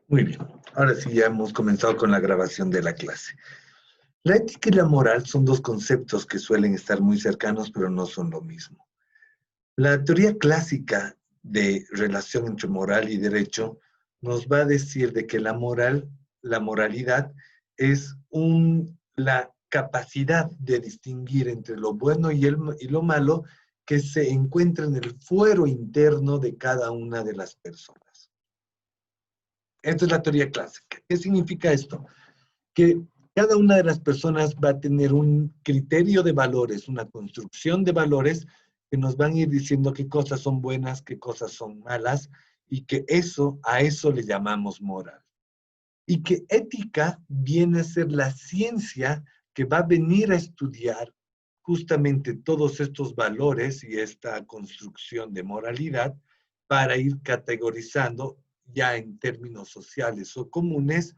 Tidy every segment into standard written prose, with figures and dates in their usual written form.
Muy bien, ahora sí ya hemos comenzado con la grabación de la clase. La ética y la moral son dos conceptos que suelen estar muy cercanos, pero no son lo mismo. La teoría clásica de relación entre moral y derecho nos va a decir de que la moralidad es la capacidad de distinguir entre lo bueno y lo malo que se encuentra en el fuero interno de cada una de las personas. Esta es la teoría clásica. ¿Qué significa esto? Que cada una de las personas va a tener un criterio de valores, una construcción de valores que nos van a ir diciendo qué cosas son buenas, qué cosas son malas, y que a eso le llamamos moral. Y que ética viene a ser la ciencia que va a venir a estudiar justamente todos estos valores y esta construcción de moralidad para ir categorizando ya en términos sociales o comunes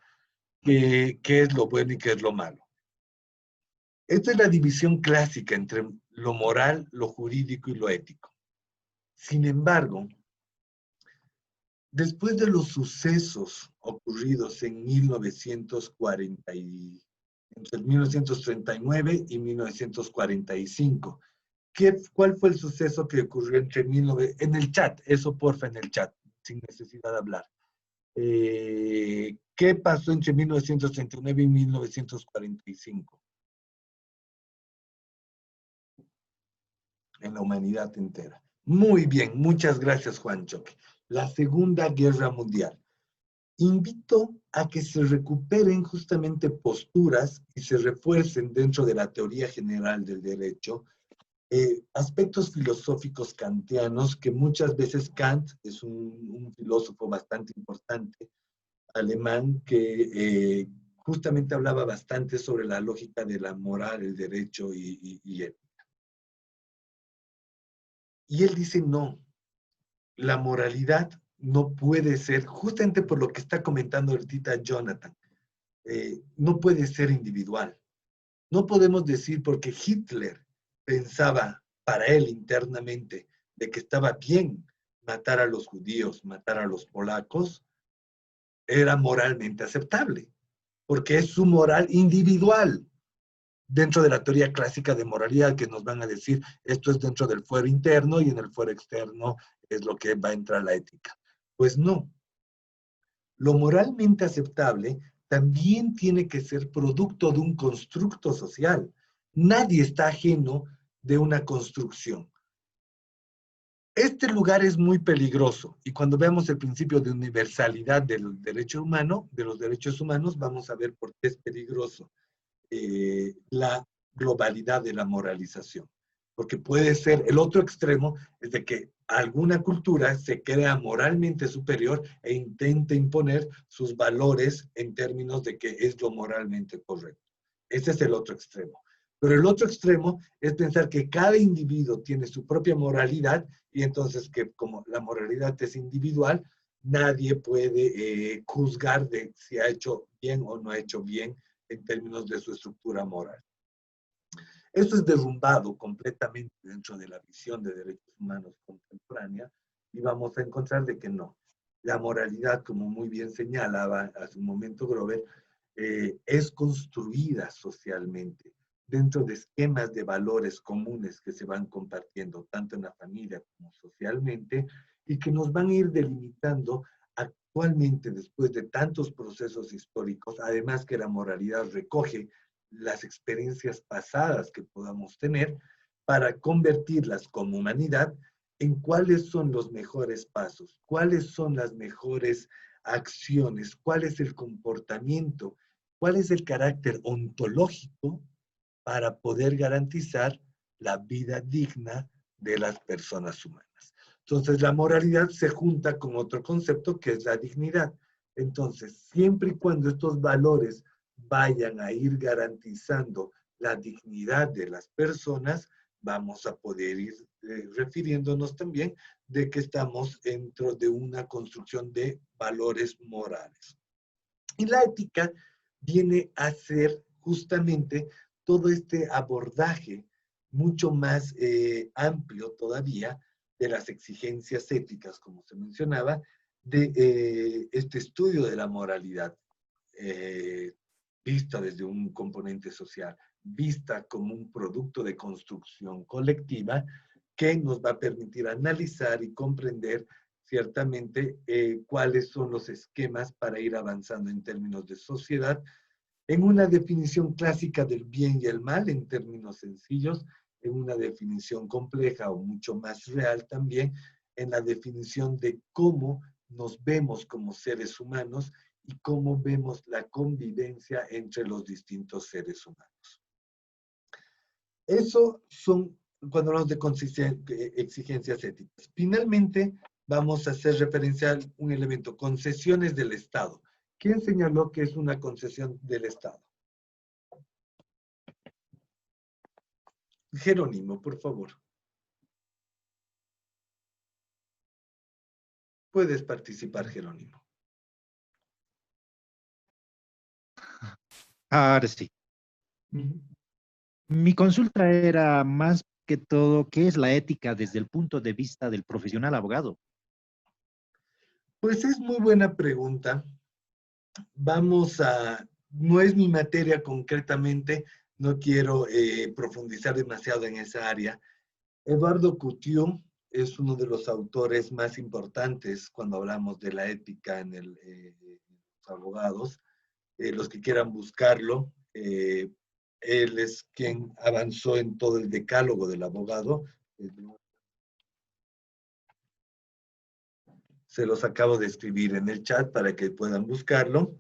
qué es lo bueno y qué es lo malo. Esta es la división clásica entre lo moral, lo jurídico y lo ético. Sin embargo, después de los sucesos ocurridos en 1940 entre 1939 y 1945, ¿cuál fue el suceso que ocurrió en el chat? Eso porfa en el chat, sin necesidad de hablar. ¿Qué pasó entre 1939 y 1945? En la humanidad entera. Muy bien, muchas gracias, Juan Choque. La Segunda Guerra Mundial. Invito a que se recuperen justamente posturas y se refuercen dentro de la teoría general del derecho aspectos filosóficos kantianos que muchas veces Kant es un filósofo bastante importante alemán que justamente hablaba bastante sobre la lógica de la moral, el derecho y ética. Y él dice, no, la moralidad no puede ser, justamente por lo que está comentando ahorita Jonathan, no puede ser individual. No podemos decir porque Hitler pensaba para él internamente de que estaba bien matar a los judíos, matar a los polacos, era moralmente aceptable, porque es su moral individual dentro de la teoría clásica de moralidad que nos van a decir esto es dentro del fuero interno y en el fuero externo es lo que va a entrar la ética. Pues no. Lo moralmente aceptable también tiene que ser producto de un constructo social. Nadie está ajeno de una construcción. Este lugar es muy peligroso y cuando vemos el principio de universalidad del derecho humano, de los derechos humanos, vamos a ver por qué es peligroso la globalidad de la moralización. Porque puede ser, el otro extremo es de que alguna cultura se crea moralmente superior e intenta imponer sus valores en términos de que es lo moralmente correcto. Ese es el otro extremo. Pero el otro extremo es pensar que cada individuo tiene su propia moralidad y entonces que como la moralidad es individual, nadie puede juzgar de si ha hecho bien o no ha hecho bien en términos de su estructura moral. Esto es derrumbado completamente dentro de la visión de derechos humanos contemporánea y vamos a encontrar de que no. La moralidad, como muy bien señalaba hace un momento Grover, es construida socialmente dentro de esquemas de valores comunes que se van compartiendo tanto en la familia como socialmente y que nos van a ir delimitando actualmente después de tantos procesos históricos, además que la moralidad recoge las experiencias pasadas que podamos tener para convertirlas como humanidad en cuáles son los mejores pasos, cuáles son las mejores acciones, cuál es el comportamiento, cuál es el carácter ontológico para poder garantizar la vida digna de las personas humanas. Entonces, la moralidad se junta con otro concepto que es la dignidad. Entonces, siempre y cuando estos valores vayan a ir garantizando la dignidad de las personas, vamos a poder ir refiriéndonos también de que estamos dentro de una construcción de valores morales. Y la ética viene a ser justamente todo este abordaje mucho más amplio todavía de las exigencias éticas, como se mencionaba, de este estudio de la moralidad, vista desde un componente social, vista como un producto de construcción colectiva que nos va a permitir analizar y comprender ciertamente cuáles son los esquemas para ir avanzando en términos de sociedad, en una definición clásica del bien y el mal en términos sencillos, en una definición compleja o mucho más real también, en la definición de cómo nos vemos como seres humanos y cómo vemos la convivencia entre los distintos seres humanos. Eso son cuando hablamos de exigencias éticas. Finalmente, vamos a hacer referencia a un elemento, concesiones del Estado. ¿Quién señaló que es una concesión del Estado? Jerónimo, por favor. Puedes participar, Jerónimo. Ahora sí. Mi consulta era más que todo, ¿qué es la ética desde el punto de vista del profesional abogado? Pues es muy buena pregunta. No es mi materia concretamente, no quiero profundizar demasiado en esa área. Eduardo Couture es uno de los autores más importantes cuando hablamos de la ética en los abogados. Los que quieran buscarlo, él es quien avanzó en todo el decálogo del abogado. Se los acabo de escribir en el chat para que puedan buscarlo.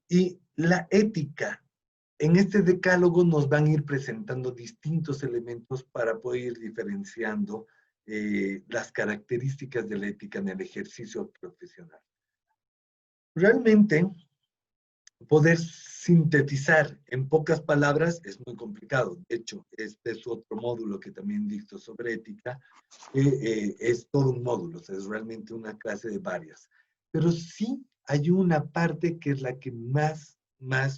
Y la ética, en este decálogo nos van a ir presentando distintos elementos para poder ir diferenciando las características de la ética en el ejercicio profesional. Realmente, poder sintetizar en pocas palabras es muy complicado. De hecho, este es otro módulo que también dicto sobre ética, que es todo un módulo, o sea, es realmente una clase de varias. Pero sí hay una parte que es la que más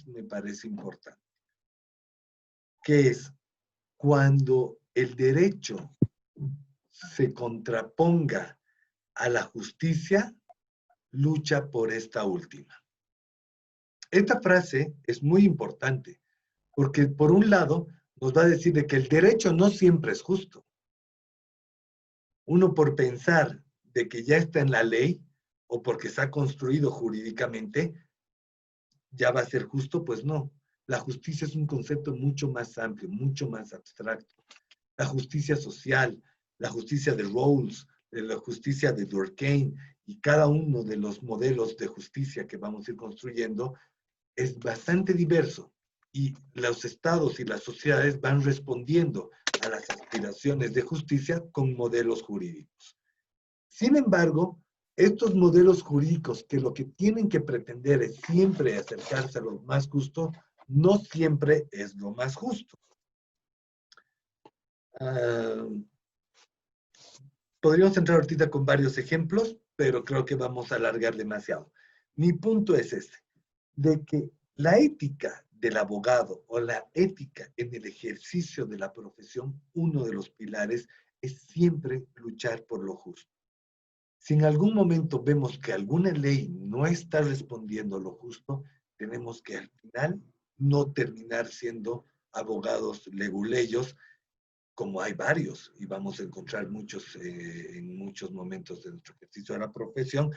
me parece importante, que es cuando el derecho se contraponga a la justicia, lucha por esta última. Esta frase es muy importante, porque por un lado nos va a decir de que el derecho no siempre es justo. Uno por pensar de que ya está en la ley o porque se ha construido jurídicamente, ya va a ser justo, pues no. La justicia es un concepto mucho más amplio, mucho más abstracto. La justicia social, la justicia de Rawls, la justicia de Durkheim y cada uno de los modelos de justicia que vamos a ir construyendo es bastante diverso y los estados y las sociedades van respondiendo a las aspiraciones de justicia con modelos jurídicos. Sin embargo, estos modelos jurídicos que lo que tienen que pretender es siempre acercarse a lo más justo, no siempre es lo más justo. Podríamos entrar ahorita con varios ejemplos, pero creo que vamos a alargar demasiado. Mi punto es este, de que la ética del abogado o la ética en el ejercicio de la profesión, uno de los pilares es siempre luchar por lo justo. Si en algún momento vemos que alguna ley no está respondiendo a lo justo, tenemos que al final no terminar siendo abogados leguleyos, como hay varios, y vamos a encontrar muchos en muchos momentos de nuestro ejercicio de la profesión,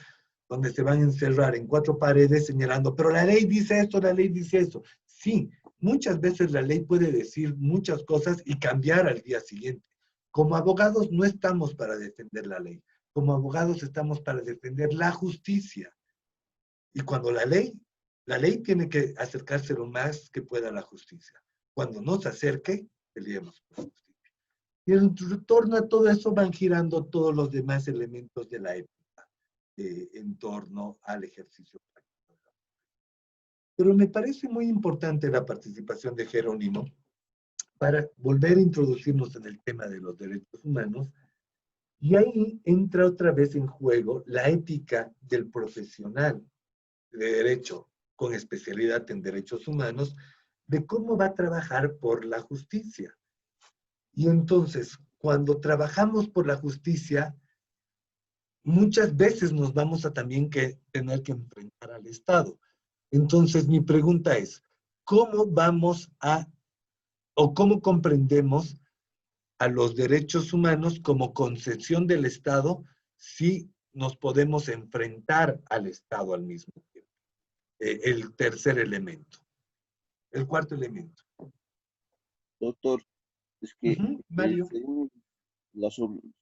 donde se van a encerrar en cuatro paredes señalando, pero la ley dice esto, la ley dice eso. Sí, muchas veces la ley puede decir muchas cosas y cambiar al día siguiente. Como abogados no estamos para defender la ley. Como abogados estamos para defender la justicia. Y cuando la ley tiene que acercarse lo más que pueda a la justicia. Cuando no se acerque, peleemos por justicia. Y en torno a todo eso van girando todos los demás elementos de la ética en torno al ejercicio práctico. Pero me parece muy importante la participación de Jerónimo para volver a introducirnos en el tema de los derechos humanos, y ahí entra otra vez en juego la ética del profesional de derecho con especialidad en derechos humanos, de cómo va a trabajar por la justicia. Y entonces, cuando trabajamos por la justicia, muchas veces nos vamos a también tener que enfrentar al Estado. Entonces, mi pregunta es, ¿cómo vamos a, o cómo comprendemos a los derechos humanos como concesión del Estado si nos podemos enfrentar al Estado al mismo tiempo? El tercer elemento. El cuarto elemento. Doctor, es que Mario.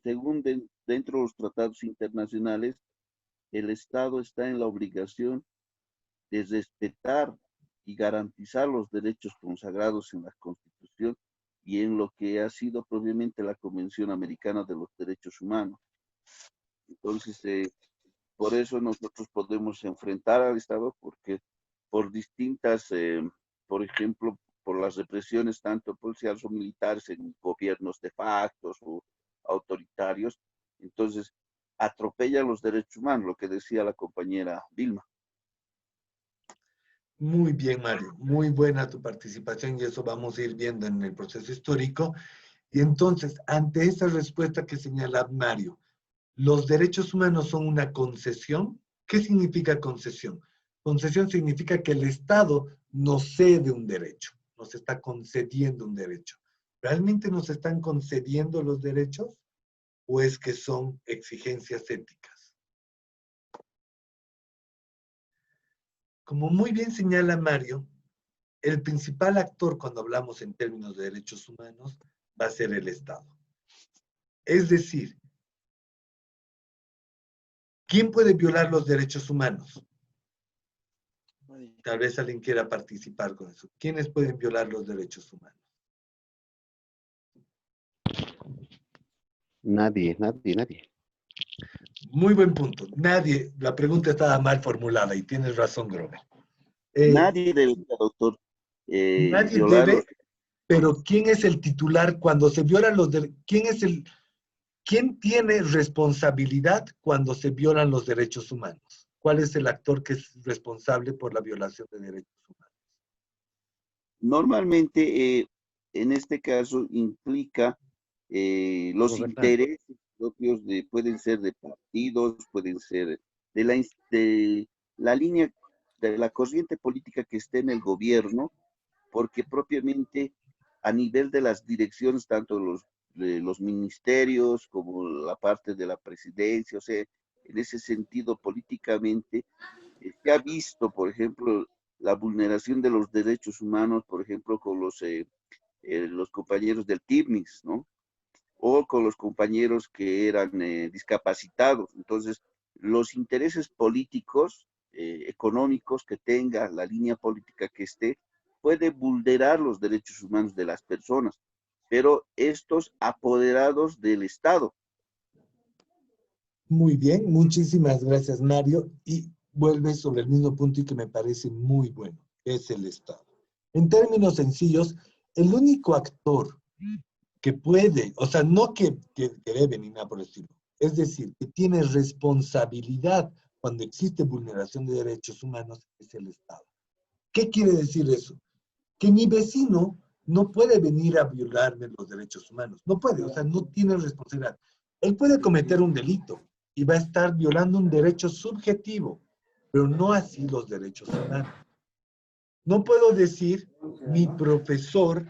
según dentro de los tratados internacionales, el Estado está en la obligación de respetar y garantizar los derechos consagrados en la Constitución y en lo que ha sido propiamente la Convención Americana de los Derechos Humanos. Entonces, por eso nosotros podemos enfrentar al Estado, porque por distintas, por ejemplo, por las represiones tanto policiales o militares en gobiernos de facto o autoritarios, entonces atropellan los derechos humanos, lo que decía la compañera Vilma. Muy bien, Mario. Muy buena tu participación y eso vamos a ir viendo en el proceso histórico. Y entonces, ante esa respuesta que señala Mario, ¿los derechos humanos son una concesión? ¿Qué significa concesión? Concesión significa que el Estado nos cede un derecho, nos está concediendo un derecho. ¿Realmente nos están concediendo los derechos o es que son exigencias éticas? Como muy bien señala Mario, el principal actor cuando hablamos en términos de derechos humanos va a ser el Estado. Es decir, ¿quién puede violar los derechos humanos? Tal vez alguien quiera participar con eso. ¿Quiénes pueden violar los derechos humanos? Nadie, nadie, nadie. Muy buen punto. Nadie, la pregunta estaba mal formulada y tienes razón, Grover. Nadie debe, doctor, Nadie violar los... debe, pero ¿quién es el titular cuando se violan los derechos? ¿Quién tiene responsabilidad cuando se violan los derechos humanos? ¿Cuál es el actor que es responsable por la violación de derechos humanos? Normalmente, en este caso, implica los Gobernante. intereses propios pueden ser de partidos, pueden ser de la línea, de la corriente política que esté en el gobierno, porque propiamente a nivel de las direcciones, tanto de los ministerios como la parte de la presidencia, o sea, en ese sentido políticamente, se ha visto, por ejemplo, la vulneración de los derechos humanos, por ejemplo, con los compañeros del TIBNIX, ¿no? O con los compañeros que eran discapacitados. Entonces, los intereses políticos, económicos que tenga la línea política que esté, puede vulnerar los derechos humanos de las personas, pero estos apoderados del Estado. Muy bien, muchísimas gracias, Mario. Y vuelve sobre el mismo punto y que me parece muy bueno, es el Estado. En términos sencillos, el único actor que puede, o sea, no que debe ni nada por el estilo, es decir, que tiene responsabilidad cuando existe vulneración de derechos humanos, es el Estado. ¿Qué quiere decir eso? Que mi vecino no puede venir a violarme los derechos humanos. No puede, o sea, no tiene responsabilidad. Él puede cometer un delito y va a estar violando un derecho subjetivo, pero no así los derechos humanos. No puedo decir, mi profesor,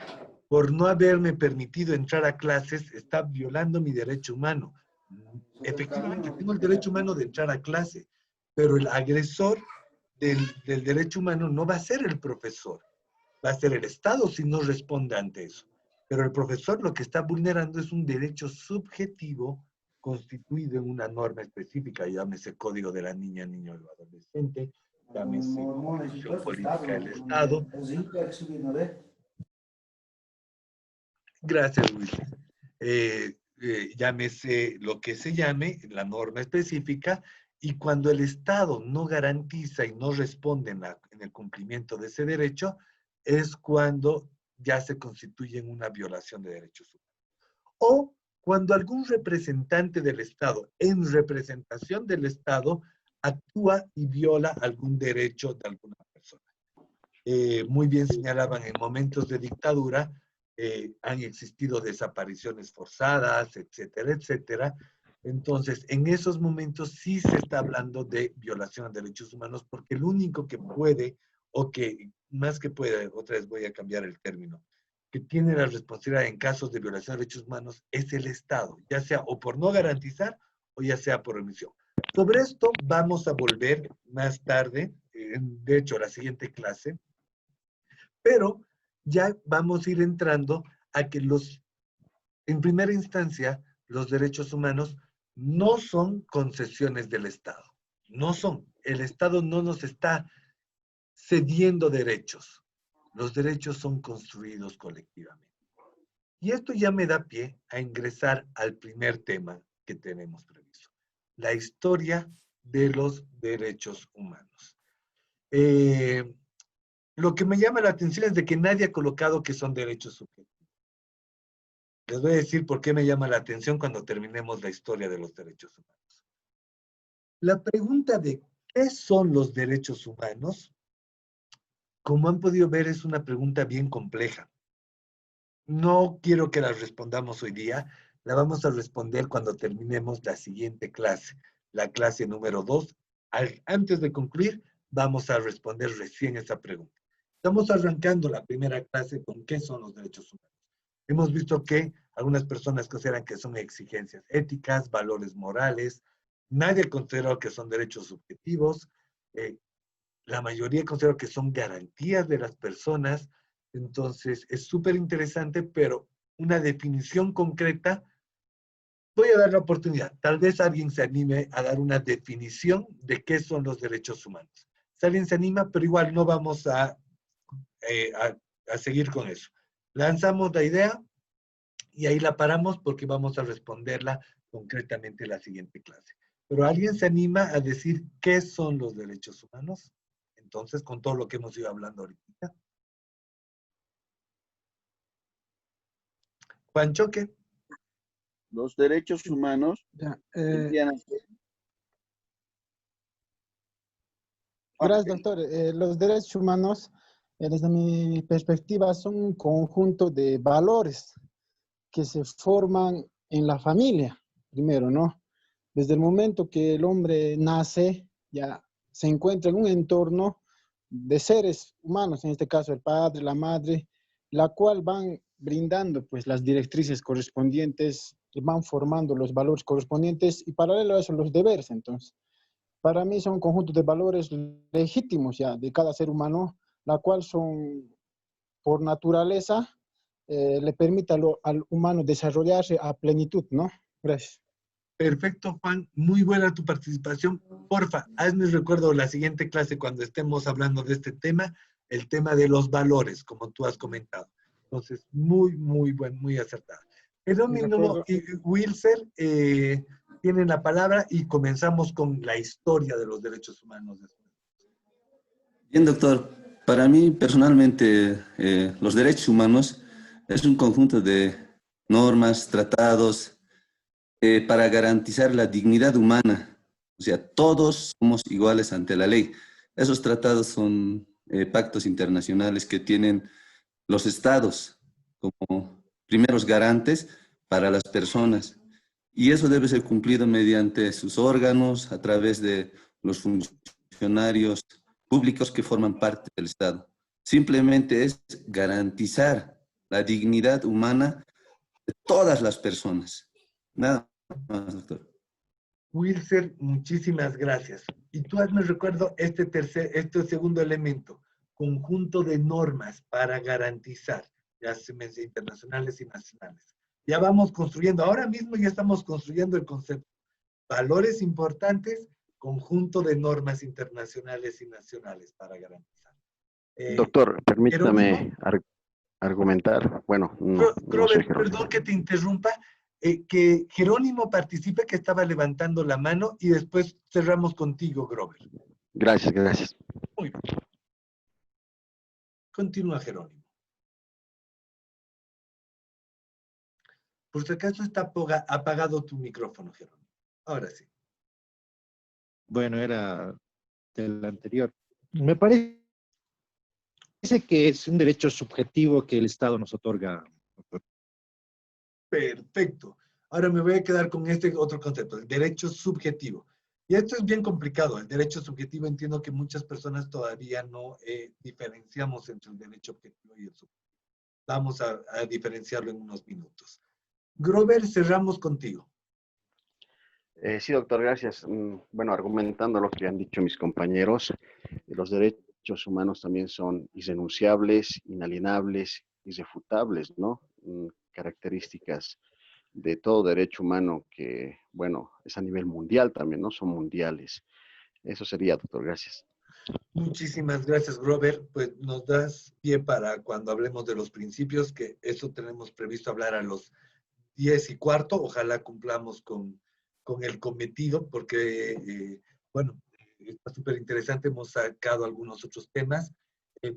por no haberme permitido entrar a clases, está violando mi derecho humano. Efectivamente, tengo el derecho humano de entrar a clase, pero el agresor del derecho humano no va a ser el profesor, va a ser el Estado si no responde ante eso. Pero el profesor lo que está vulnerando es un derecho subjetivo constituido en una norma específica, llámese Código de la Niña, Niño o Adolescente, llámese Constitución Política del Estado. Gracias, Luis. Llámese lo que se llame, la norma específica, y cuando el Estado no garantiza y no responde en el cumplimiento de ese derecho, es cuando ya se constituye en una violación de derechos humanos. O cuando algún representante del Estado, en representación del Estado, actúa y viola algún derecho de alguna persona. Muy bien señalaban, en momentos de dictadura han existido desapariciones forzadas, etcétera, etcétera, Entonces, en esos momentos sí se está hablando de violación de derechos humanos, porque el único que puede, o que más que puede, otra vez voy a cambiar el término, que tiene la responsabilidad en casos de violación de derechos humanos es el Estado, ya sea o por no garantizar o ya sea por omisión. Sobre esto vamos a volver más tarde, de hecho, la siguiente clase, pero ya vamos a ir entrando a que en primera instancia, los derechos humanos no son concesiones del Estado, no son. El Estado no nos está cediendo derechos. Los derechos son construidos colectivamente. Y esto ya me da pie a ingresar al primer tema que tenemos previsto, la historia de los derechos humanos. Lo que me llama la atención es de que nadie ha colocado que son derechos subjetivos. Les voy a decir por qué me llama la atención cuando terminemos la historia de los derechos humanos. La pregunta de ¿qué son los derechos humanos? Como han podido ver, es una pregunta bien compleja. No quiero que la respondamos hoy día, la vamos a responder cuando terminemos la siguiente clase, la clase número 2. Antes de concluir, vamos a responder recién esa pregunta. Estamos arrancando la primera clase con ¿qué son los derechos humanos? Hemos visto que algunas personas consideran que son exigencias éticas, valores morales. Nadie considera que son derechos subjetivos. La mayoría considera que son garantías de las personas. Entonces, es súper interesante, pero una definición concreta, voy a dar la oportunidad. Tal vez alguien se anime a dar una definición de qué son los derechos humanos. Si alguien se anima, pero igual no vamos a seguir con eso. Lanzamos la idea y ahí la paramos porque vamos a responderla concretamente en la siguiente clase. Pero ¿alguien se anima a decir qué son los derechos humanos? Entonces, con todo lo que hemos ido hablando ahorita. Juan Choque. Los derechos humanos Ya, vendrían a ser... gracias, doctor. Los derechos humanos, desde mi perspectiva, son un conjunto de valores que se forman en la familia, primero, ¿no? Desde el momento que el hombre nace, ya se encuentra en un entorno de seres humanos, en este caso el padre, la madre, la cual van brindando pues las directrices correspondientes y van formando los valores correspondientes y paralelo a eso los deberes. Entonces, para mí son conjuntos de valores legítimos ya de cada ser humano, la cual son por naturaleza le permite al humano desarrollarse a plenitud, ¿no? Gracias. Perfecto, Juan. Muy buena tu participación. Porfa, hazme recuerdo la siguiente clase cuando estemos hablando de este tema, el tema de los valores, como tú has comentado. Entonces, muy acertada. Jerónimo y Wilser tienen la palabra y comenzamos con la historia de los derechos humanos. Bien, doctor. Para mí, personalmente, los derechos humanos es un conjunto de normas, tratados, para garantizar la dignidad humana. O sea, todos somos iguales ante la ley. Esos tratados son pactos internacionales que tienen los estados como primeros garantes para las personas. Y eso debe ser cumplido mediante sus órganos, a través de los funcionarios públicos que forman parte del Estado. Simplemente es garantizar la dignidad humana de todas las personas. Nada más, doctor. Wilser, muchísimas gracias. Y tú hazme recuerdo este segundo elemento, conjunto de normas para garantizar, ya se menciona internacionales y nacionales. Ya vamos construyendo, ahora mismo ya estamos construyendo el concepto. Valores importantes, conjunto de normas internacionales y nacionales para garantizar. Doctor, permítame Jerónimo, argumentar. Bueno, no sé, Robert, Jerónimo. perdón que te interrumpa, que Jerónimo participe, que estaba levantando la mano, y después cerramos contigo, Grover. Gracias, gracias. Muy bien. Continúa, Jerónimo. Por si acaso está apagado tu micrófono, Jerónimo. Ahora sí. Bueno, era del anterior. Me parece que es un derecho subjetivo que el Estado nos otorga, doctor. Perfecto. Ahora me voy a quedar con este otro concepto, el derecho subjetivo. Y esto es bien complicado. El derecho subjetivo, entiendo que muchas personas todavía no diferenciamos entre el derecho objetivo y el subjetivo. Vamos a diferenciarlo en unos minutos. Grover, cerramos contigo. Sí, doctor, gracias. Bueno, argumentando lo que han dicho mis compañeros, los derechos humanos también son irrenunciables, inalienables, irrefutables, ¿no? Características de todo derecho humano que, bueno, es a nivel mundial también, ¿no? Son mundiales. Eso sería, doctor, gracias. Muchísimas gracias, Grover. Pues nos das pie para cuando hablemos de los principios, que eso tenemos previsto hablar a los 10:15. Ojalá cumplamos con el cometido, porque, bueno, está súper interesante. Hemos sacado algunos otros temas,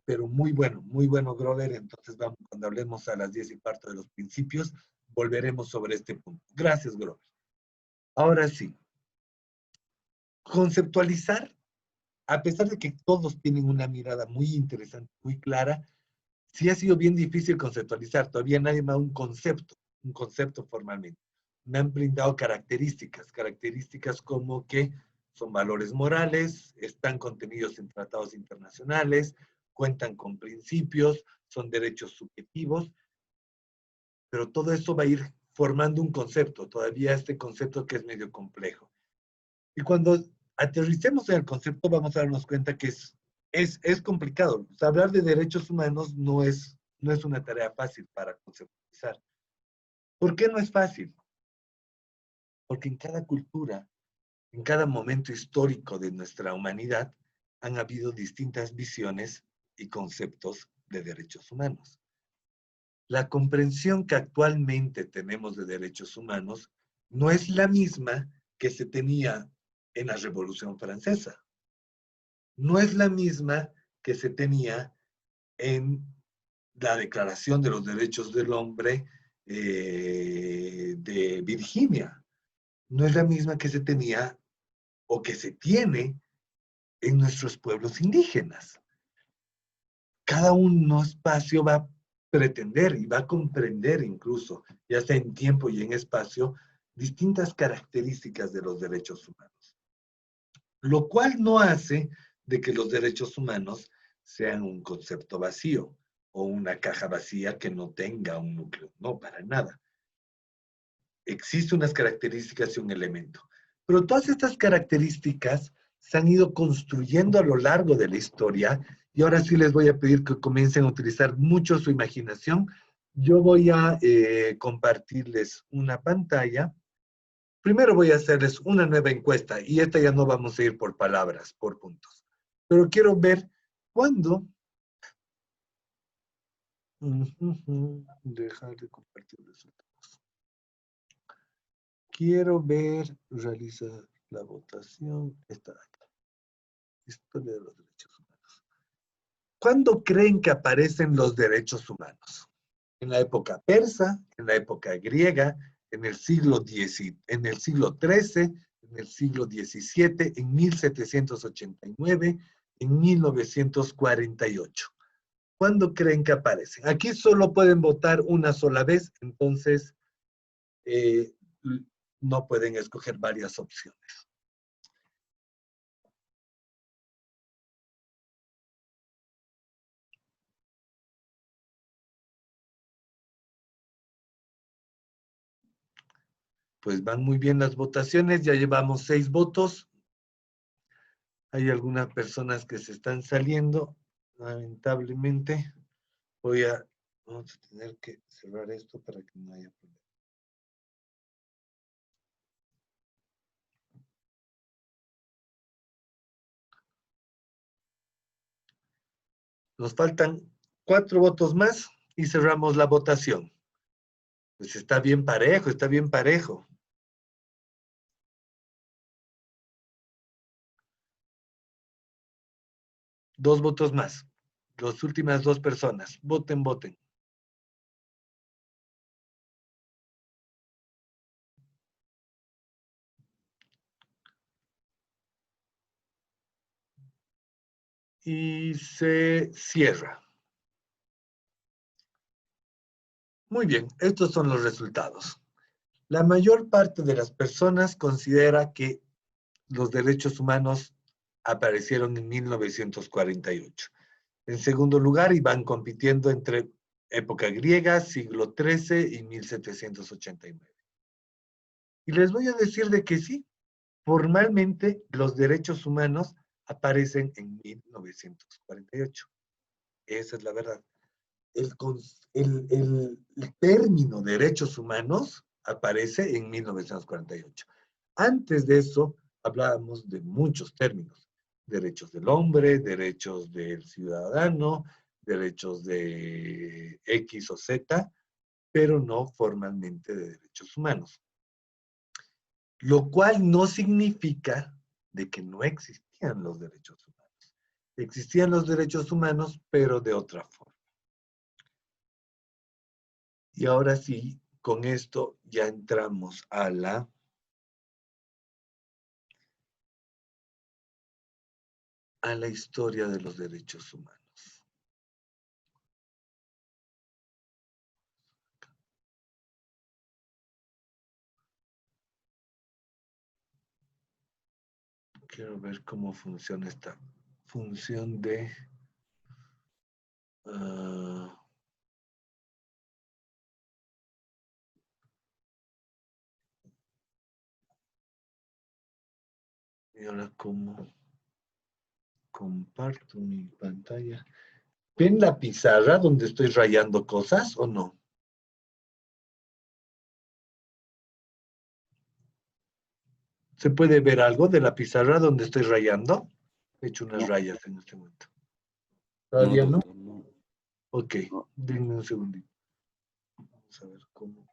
pero muy bueno, Grover. Entonces, vamos, cuando hablemos a las 10:15 de los principios, volveremos sobre este punto. Gracias, Grover. Ahora sí, conceptualizar, a pesar de que todos tienen una mirada muy interesante, muy clara, sí ha sido bien difícil conceptualizar. Todavía nadie me da un concepto formalmente. Me han brindado características como que son valores morales, están contenidos en tratados internacionales, cuentan con principios, son derechos subjetivos, pero todo eso va a ir formando un concepto, todavía este concepto que es medio complejo. Y cuando aterricemos en el concepto vamos a darnos cuenta que es complicado. O sea, hablar de derechos humanos no es una tarea fácil para conceptualizar. ¿Por qué no es fácil? Porque en cada cultura, en cada momento histórico de nuestra humanidad, han habido distintas visiones y conceptos de derechos humanos. La comprensión que actualmente tenemos de derechos humanos no es la misma que se tenía en la Revolución Francesa. No es la misma que se tenía en la Declaración de los Derechos del Hombre de Virginia. No es la misma que se tenía o que se tiene en nuestros pueblos indígenas. Cada uno espacio va a pretender y va a comprender incluso, ya sea en tiempo y en espacio, distintas características de los derechos humanos. Lo cual no hace de que los derechos humanos sean un concepto vacío o una caja vacía que no tenga un núcleo. No, para nada. Existen unas características y un elemento. Pero todas estas características se han ido construyendo a lo largo de la historia y ahora sí les voy a pedir que comiencen a utilizar mucho su imaginación. Yo voy a compartirles una pantalla. Primero voy a hacerles una nueva encuesta y esta ya no vamos a ir por palabras, por puntos. Pero quiero ver cuándo... Dejar de compartir resultados. Quiero ver, realizar la votación. Esta de acá. Historia de los derechos humanos. ¿Cuándo creen que aparecen los derechos humanos? ¿En la época persa, en la época griega, en el siglo XIII, en el siglo XIII, en el siglo XVII, en 1789, en 1948? ¿Cuándo creen que aparecen? Aquí solo pueden votar una sola vez, entonces no pueden escoger varias opciones. Pues van muy bien las votaciones, ya llevamos 6 votos. Hay algunas personas que se están saliendo, lamentablemente. Vamos a tener que cerrar esto para que no haya problema. Nos faltan 4 votos más y cerramos la votación. Pues está bien parejo, está bien parejo. Dos votos más. Las últimas 2 personas. Voten, voten. Y se cierra. Muy bien, estos son los resultados. La mayor parte de las personas considera que los derechos humanos aparecieron en 1948. En segundo lugar, y van compitiendo entre época griega, siglo XIII y 1789. Y les voy a decir de que sí, formalmente los derechos humanos aparecen en 1948. Esa es la verdad. El término derechos humanos aparece en 1948. Antes de eso, hablábamos de muchos términos. Derechos del hombre, derechos del ciudadano, derechos de X o Z, pero no formalmente de derechos humanos. Lo cual no significa de que no existían los derechos humanos. Existían los derechos humanos, pero de otra forma. Y ahora sí, con esto ya entramos a la historia de los derechos humanos. Quiero ver cómo funciona esta función de... y ahora cómo comparto mi pantalla. ¿Ven la pizarra donde estoy rayando cosas o no? ¿Se puede ver algo de la pizarra donde estoy rayando? He hecho unas No. rayas en este momento. No, ¿Todavía no? doctor, no. Ok, No. denme un segundito. Vamos a ver cómo.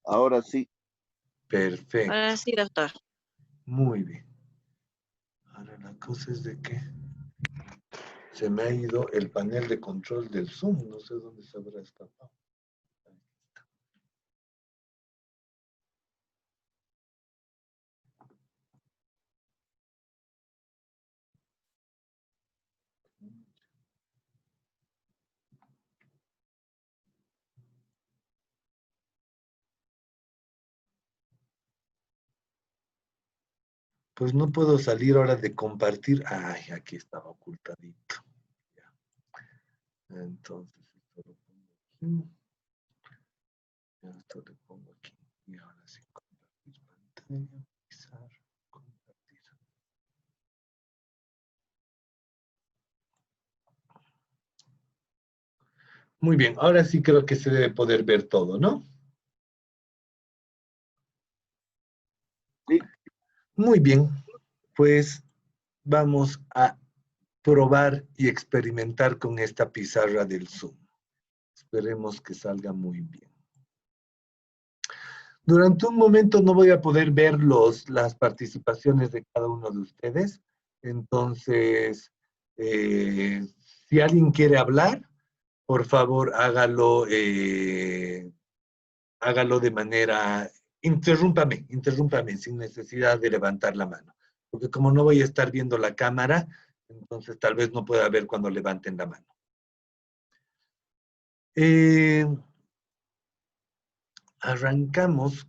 Ahora sí. Perfecto. Ahora sí, doctor. Muy bien. Ahora la cosa es de que se me ha ido el panel de control del Zoom. No sé dónde se habrá escapado. Pues no puedo salir ahora de compartir. Ay, aquí estaba ocultadito. Ya. Entonces, esto lo pongo aquí. Esto lo pongo aquí. Y ahora sí, compartir pantalla, pisar, compartir. Muy bien, ahora sí creo que se debe poder ver todo, ¿no? Sí. Muy bien, pues vamos a probar y experimentar con esta pizarra del Zoom. Esperemos que salga muy bien. Durante un momento no voy a poder ver las participaciones de cada uno de ustedes. Entonces, si alguien quiere hablar, por favor hágalo de manera... Interrúmpame sin necesidad de levantar la mano. Porque como no voy a estar viendo la cámara, entonces tal vez no pueda ver cuando levanten la mano. Arrancamos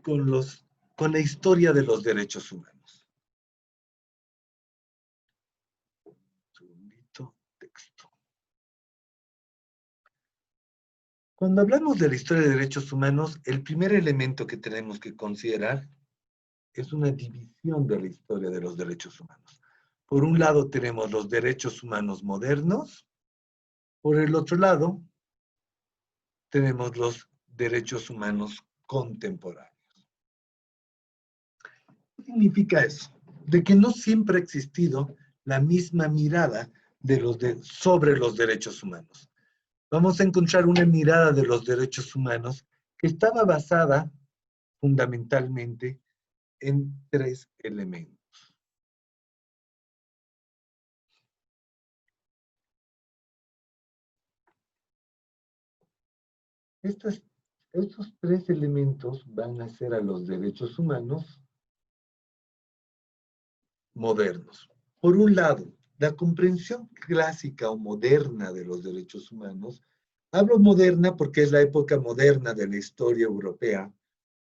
con la historia de los derechos humanos. Un segundito, texto. Cuando hablamos de la historia de derechos humanos, el primer elemento que tenemos que considerar es una división de la historia de los derechos humanos. Por un lado tenemos los derechos humanos modernos, por el otro lado tenemos los derechos humanos contemporáneos. ¿Qué significa eso? De que no siempre ha existido la misma mirada sobre los derechos humanos. Vamos a encontrar una mirada de los derechos humanos que estaba basada fundamentalmente en tres elementos. Estos tres elementos van a ser a los derechos humanos modernos. Por un lado, la comprensión clásica o moderna de los derechos humanos. Hablo moderna porque es la época moderna de la historia europea,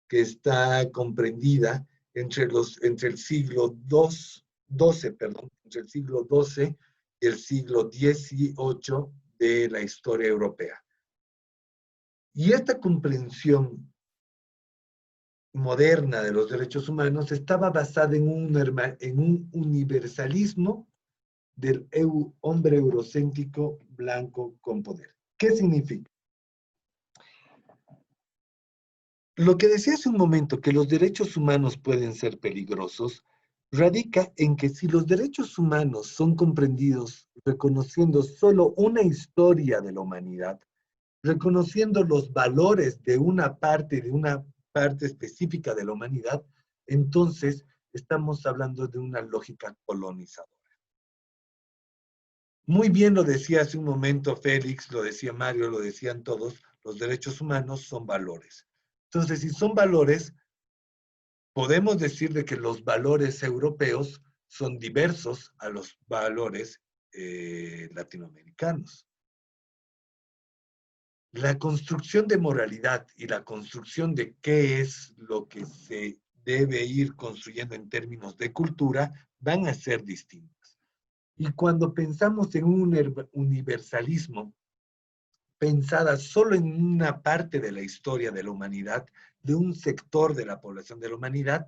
que está comprendida entre el siglo entre el siglo XII y el siglo XVIII de la historia europea. Y esta comprensión moderna de los derechos humanos estaba basada en un universalismo del hombre eurocéntrico blanco con poder. ¿Qué significa? Lo que decía hace un momento, que los derechos humanos pueden ser peligrosos, radica en que si los derechos humanos son comprendidos reconociendo solo una historia de la humanidad, reconociendo los valores de una parte específica de la humanidad, entonces estamos hablando de una lógica colonizadora. Muy bien lo decía hace un momento Félix, lo decía Mario, lo decían todos, los derechos humanos son valores. Entonces, si son valores, podemos decir de que los valores europeos son diversos a los valores latinoamericanos. La construcción de moralidad y la construcción de qué es lo que se debe ir construyendo en términos de cultura van a ser distintas. Y cuando pensamos en un universalismo, pensada solo en una parte de la historia de la humanidad, de un sector de la población de la humanidad,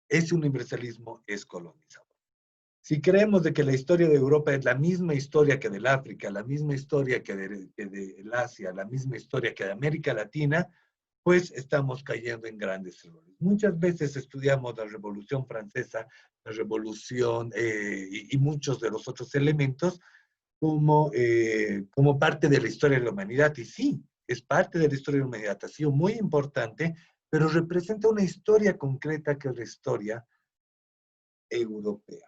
ese universalismo es colonizador. Si creemos de que la historia de Europa es la misma historia que del África, la misma historia que del Asia, la misma historia que de América Latina, pues estamos cayendo en grandes errores. Muchas veces estudiamos la Revolución Francesa, la Revolución y muchos de los otros elementos como parte de la historia de la humanidad. Y sí, es parte de la historia de la humanidad, ha sido muy importante, pero representa una historia concreta que es la historia europea.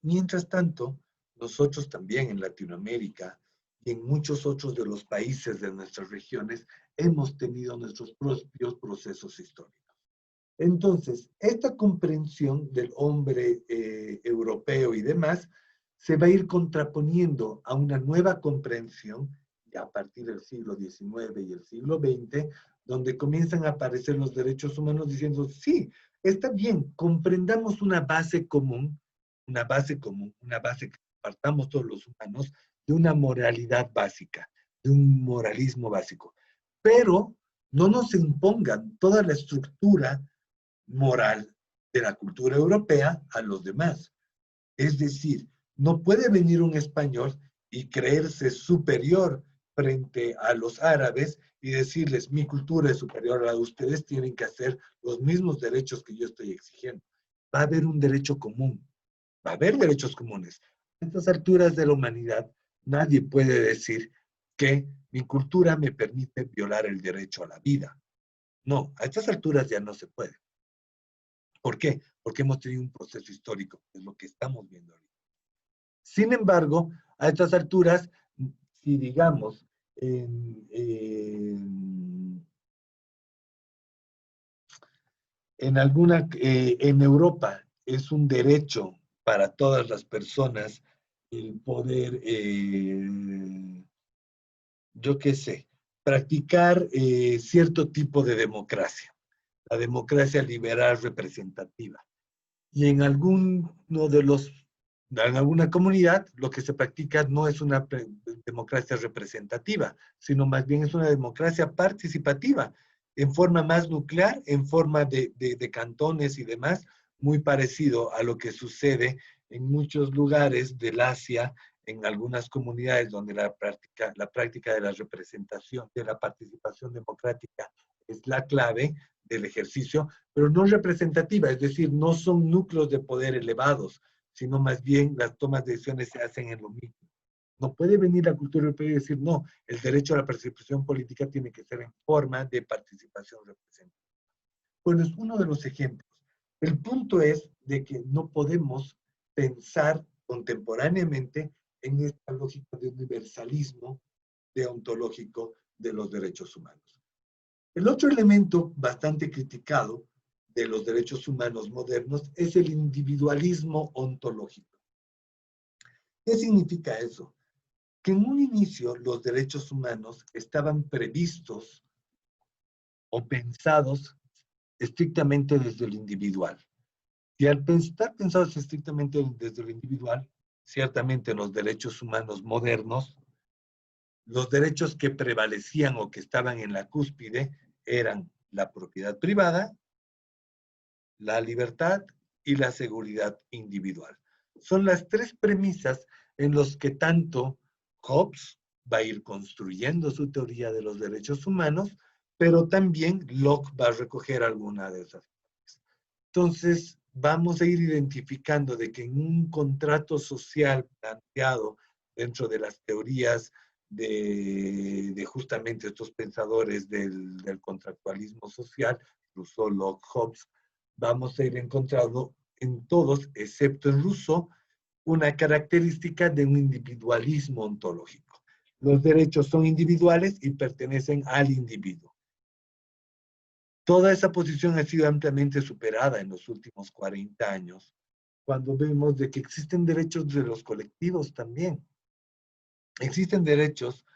Mientras tanto, nosotros también en Latinoamérica y en muchos otros de los países de nuestras regiones hemos tenido nuestros propios procesos históricos. Entonces, esta comprensión del hombre europeo y demás se va a ir contraponiendo a una nueva comprensión ya a partir del siglo XIX y el siglo XX, donde comienzan a aparecer los derechos humanos diciendo, sí, está bien, comprendamos una base común, una base que partamos todos los humanos de una moralidad básica, de un moralismo básico. Pero no nos impongan toda la estructura moral de la cultura europea a los demás. Es decir, no puede venir un español y creerse superior frente a los árabes y decirles, mi cultura es superior a la de ustedes, tienen que hacer los mismos derechos que yo estoy exigiendo. Va a haber un derecho común, va a haber derechos comunes. A estas alturas de la humanidad, nadie puede decir que mi cultura me permite violar el derecho a la vida. No, a estas alturas ya no se puede. ¿Por qué? Porque hemos tenido un proceso histórico, que es lo que estamos viendo ahorita. Sin embargo, a estas alturas, si digamos, en Europa es un derecho para todas las personas el poder, yo qué sé, practicar cierto tipo de democracia, la democracia liberal representativa. Y en en alguna comunidad, lo que se practica no es una democracia representativa, sino más bien es una democracia participativa, en forma más nuclear, en forma de cantones y demás, muy parecido a lo que sucede en muchos lugares del Asia, en algunas comunidades donde la práctica de la representación, de la participación democrática es la clave del ejercicio, pero no representativa, es decir, no son núcleos de poder elevados, sino más bien las tomas de decisiones se hacen en lo mismo. No puede venir la cultura europea y decir, no, el derecho a la participación política tiene que ser en forma de participación representativa. Bueno, es uno de los ejemplos. El punto es de que no podemos pensar contemporáneamente en esta lógica de universalismo deontológico de los derechos humanos. El otro elemento bastante criticado de los derechos humanos modernos es el individualismo ontológico. ¿Qué significa eso? Que en un inicio los derechos humanos estaban previstos o pensados estrictamente desde lo individual. Y al estar pensados estrictamente desde lo individual, ciertamente los derechos humanos modernos, los derechos que prevalecían o que estaban en la cúspide eran la propiedad privada, la libertad y la seguridad individual. Son las tres premisas en las que tanto Hobbes va a ir construyendo su teoría de los derechos humanos, pero también Locke va a recoger alguna de esas. Entonces, vamos a ir identificando de que en un contrato social planteado dentro de las teorías de justamente estos pensadores del contractualismo social, Rousseau, Locke, Hobbes, vamos a ir encontrando en todos, excepto en Rousseau, una característica de un individualismo ontológico. Los derechos son individuales y pertenecen al individuo. Toda esa posición ha sido ampliamente superada en los últimos 40 años, cuando vemos de que existen derechos de los colectivos también. Existen derechos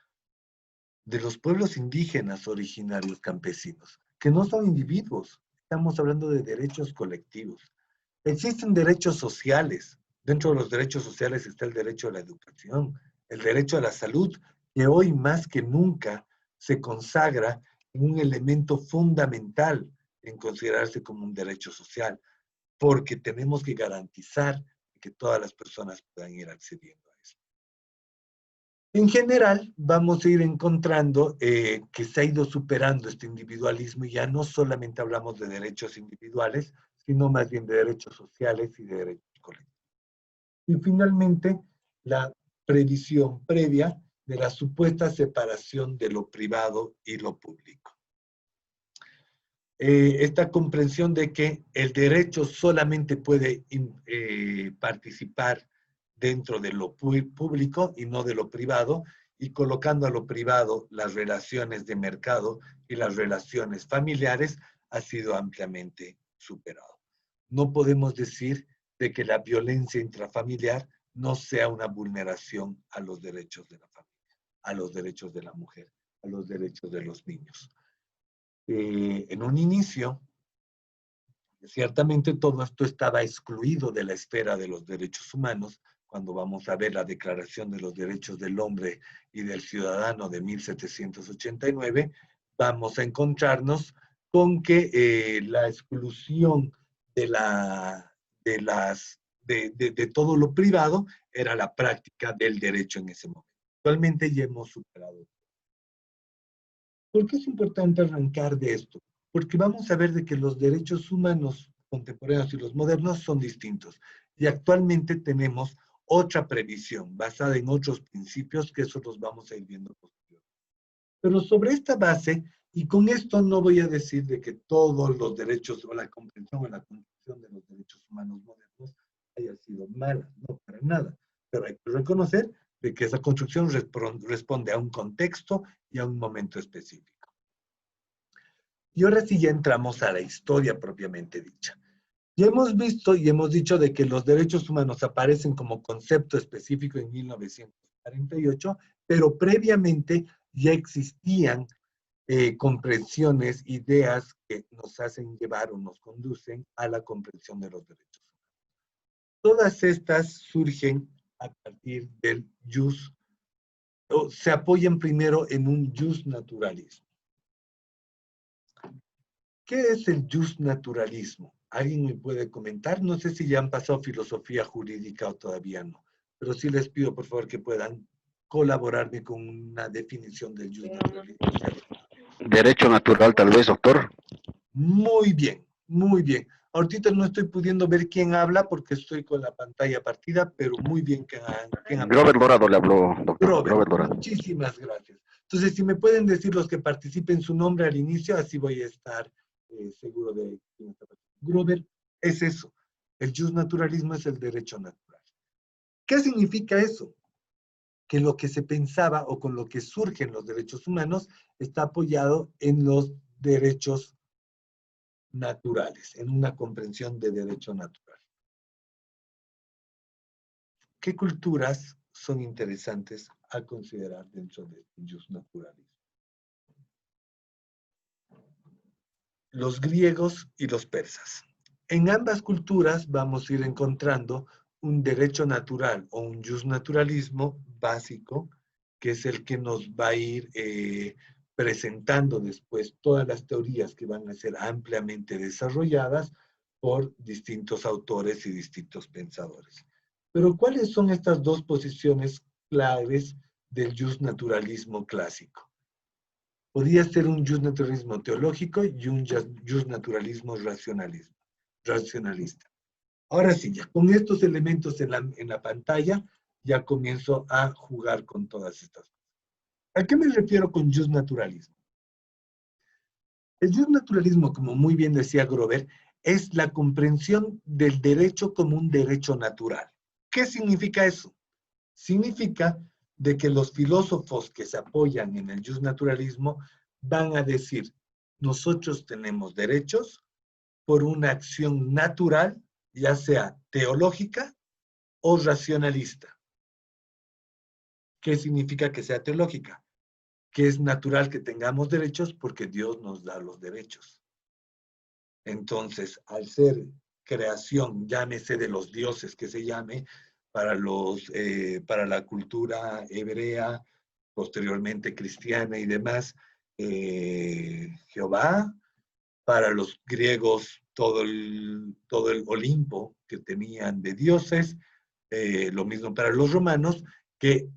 de los pueblos indígenas originarios campesinos, que no son individuos, estamos hablando de derechos colectivos. Existen derechos sociales. Dentro de los derechos sociales está el derecho a la educación, el derecho a la salud, que hoy más que nunca se consagra en un elemento fundamental en considerarse como un derecho social, porque tenemos que garantizar que todas las personas puedan ir accediendo a eso. En general, vamos a ir encontrando que se ha ido superando este individualismo y ya no solamente hablamos de derechos individuales, sino más bien de derechos sociales y de derechos colectivos. Y finalmente, la previsión previa de la supuesta separación de lo privado y lo público. Esta comprensión de que el derecho solamente puede participar dentro de lo público y no de lo privado, y colocando a lo privado las relaciones de mercado y las relaciones familiares, ha sido ampliamente superado. No podemos decir de que la violencia intrafamiliar no sea una vulneración a los derechos de la familia, a los derechos de la mujer, a los derechos de los niños. En un inicio, ciertamente todo esto estaba excluido de la esfera de los derechos humanos. Cuando vamos a ver la Declaración de los Derechos del Hombre y del Ciudadano de 1789, vamos a encontrarnos con que la exclusión de todo lo privado era la práctica del derecho en ese momento. Actualmente ya hemos superado. ¿Por qué es importante arrancar de esto? Porque vamos a ver de que los derechos humanos contemporáneos y los modernos son distintos. Y actualmente tenemos otra previsión basada en otros principios que eso los vamos a ir viendo posteriormente. Pero sobre esta base, y con esto no voy a decir de que todos los derechos o la comprensión o la construcción de los derechos humanos modernos haya sido mala, no para nada. Pero hay que reconocer de que esa construcción responde a un contexto y a un momento específico. Y ahora sí ya entramos a la historia propiamente dicha. Ya hemos visto y hemos dicho de que los derechos humanos aparecen como concepto específico en 1948, pero previamente ya existían comprensiones, ideas que nos hacen llevar o nos conducen a la comprensión de los derechos humanos. Todas estas surgen a partir del jus, o se apoyan primero en un jus naturalismo. ¿Qué es el jus naturalismo? ¿Alguien me puede comentar? No sé si ya han pasado filosofía jurídica o todavía no, pero sí les pido por favor que puedan colaborarme con una definición del jus naturalismo. Derecho natural, tal vez, doctor. Muy bien, muy bien. Ahorita no estoy pudiendo ver quién habla porque estoy con la pantalla partida, pero muy bien que han Robert Dorado le habló, doctor. Robert Dorado. Muchísimas gracias. Entonces, si me pueden decir los que participen su nombre al inicio, así voy a estar seguro de quién está participando. Robert, es eso. El justnaturalismo es el derecho natural. ¿Qué significa eso? Que lo que se pensaba o con lo que surgen los derechos humanos está apoyado en los derechos naturales, en una comprensión de derecho natural. ¿Qué culturas son interesantes a considerar dentro del justnaturalismo? Los griegos y los persas. En ambas culturas vamos a ir encontrando un derecho natural o un justnaturalismo básico, que es el que nos va a ir presentando después todas las teorías que van a ser ampliamente desarrolladas por distintos autores y distintos pensadores. Pero ¿cuáles son estas dos posiciones claves del justnaturalismo clásico? Podría ser un justnaturalismo teológico y un justnaturalismo racionalista. Ahora sí, ya con estos elementos en la pantalla, ya comienzo a jugar con todas estas cosas. ¿A qué me refiero con justnaturalismo? El justnaturalismo, como muy bien decía Grover, es la comprensión del derecho como un derecho natural. ¿Qué significa eso? Significa de que los filósofos que se apoyan en el justnaturalismo van a decir, nosotros tenemos derechos por una acción natural, ya sea teológica o racionalista. ¿Qué significa que sea teológica? Que es natural que tengamos derechos porque Dios nos da los derechos. Entonces, al ser creación, llámese de los dioses que se llame, para la cultura hebrea, posteriormente cristiana y demás, Jehová, para los griegos todo el Olimpo que tenían de dioses, lo mismo para los romanos, que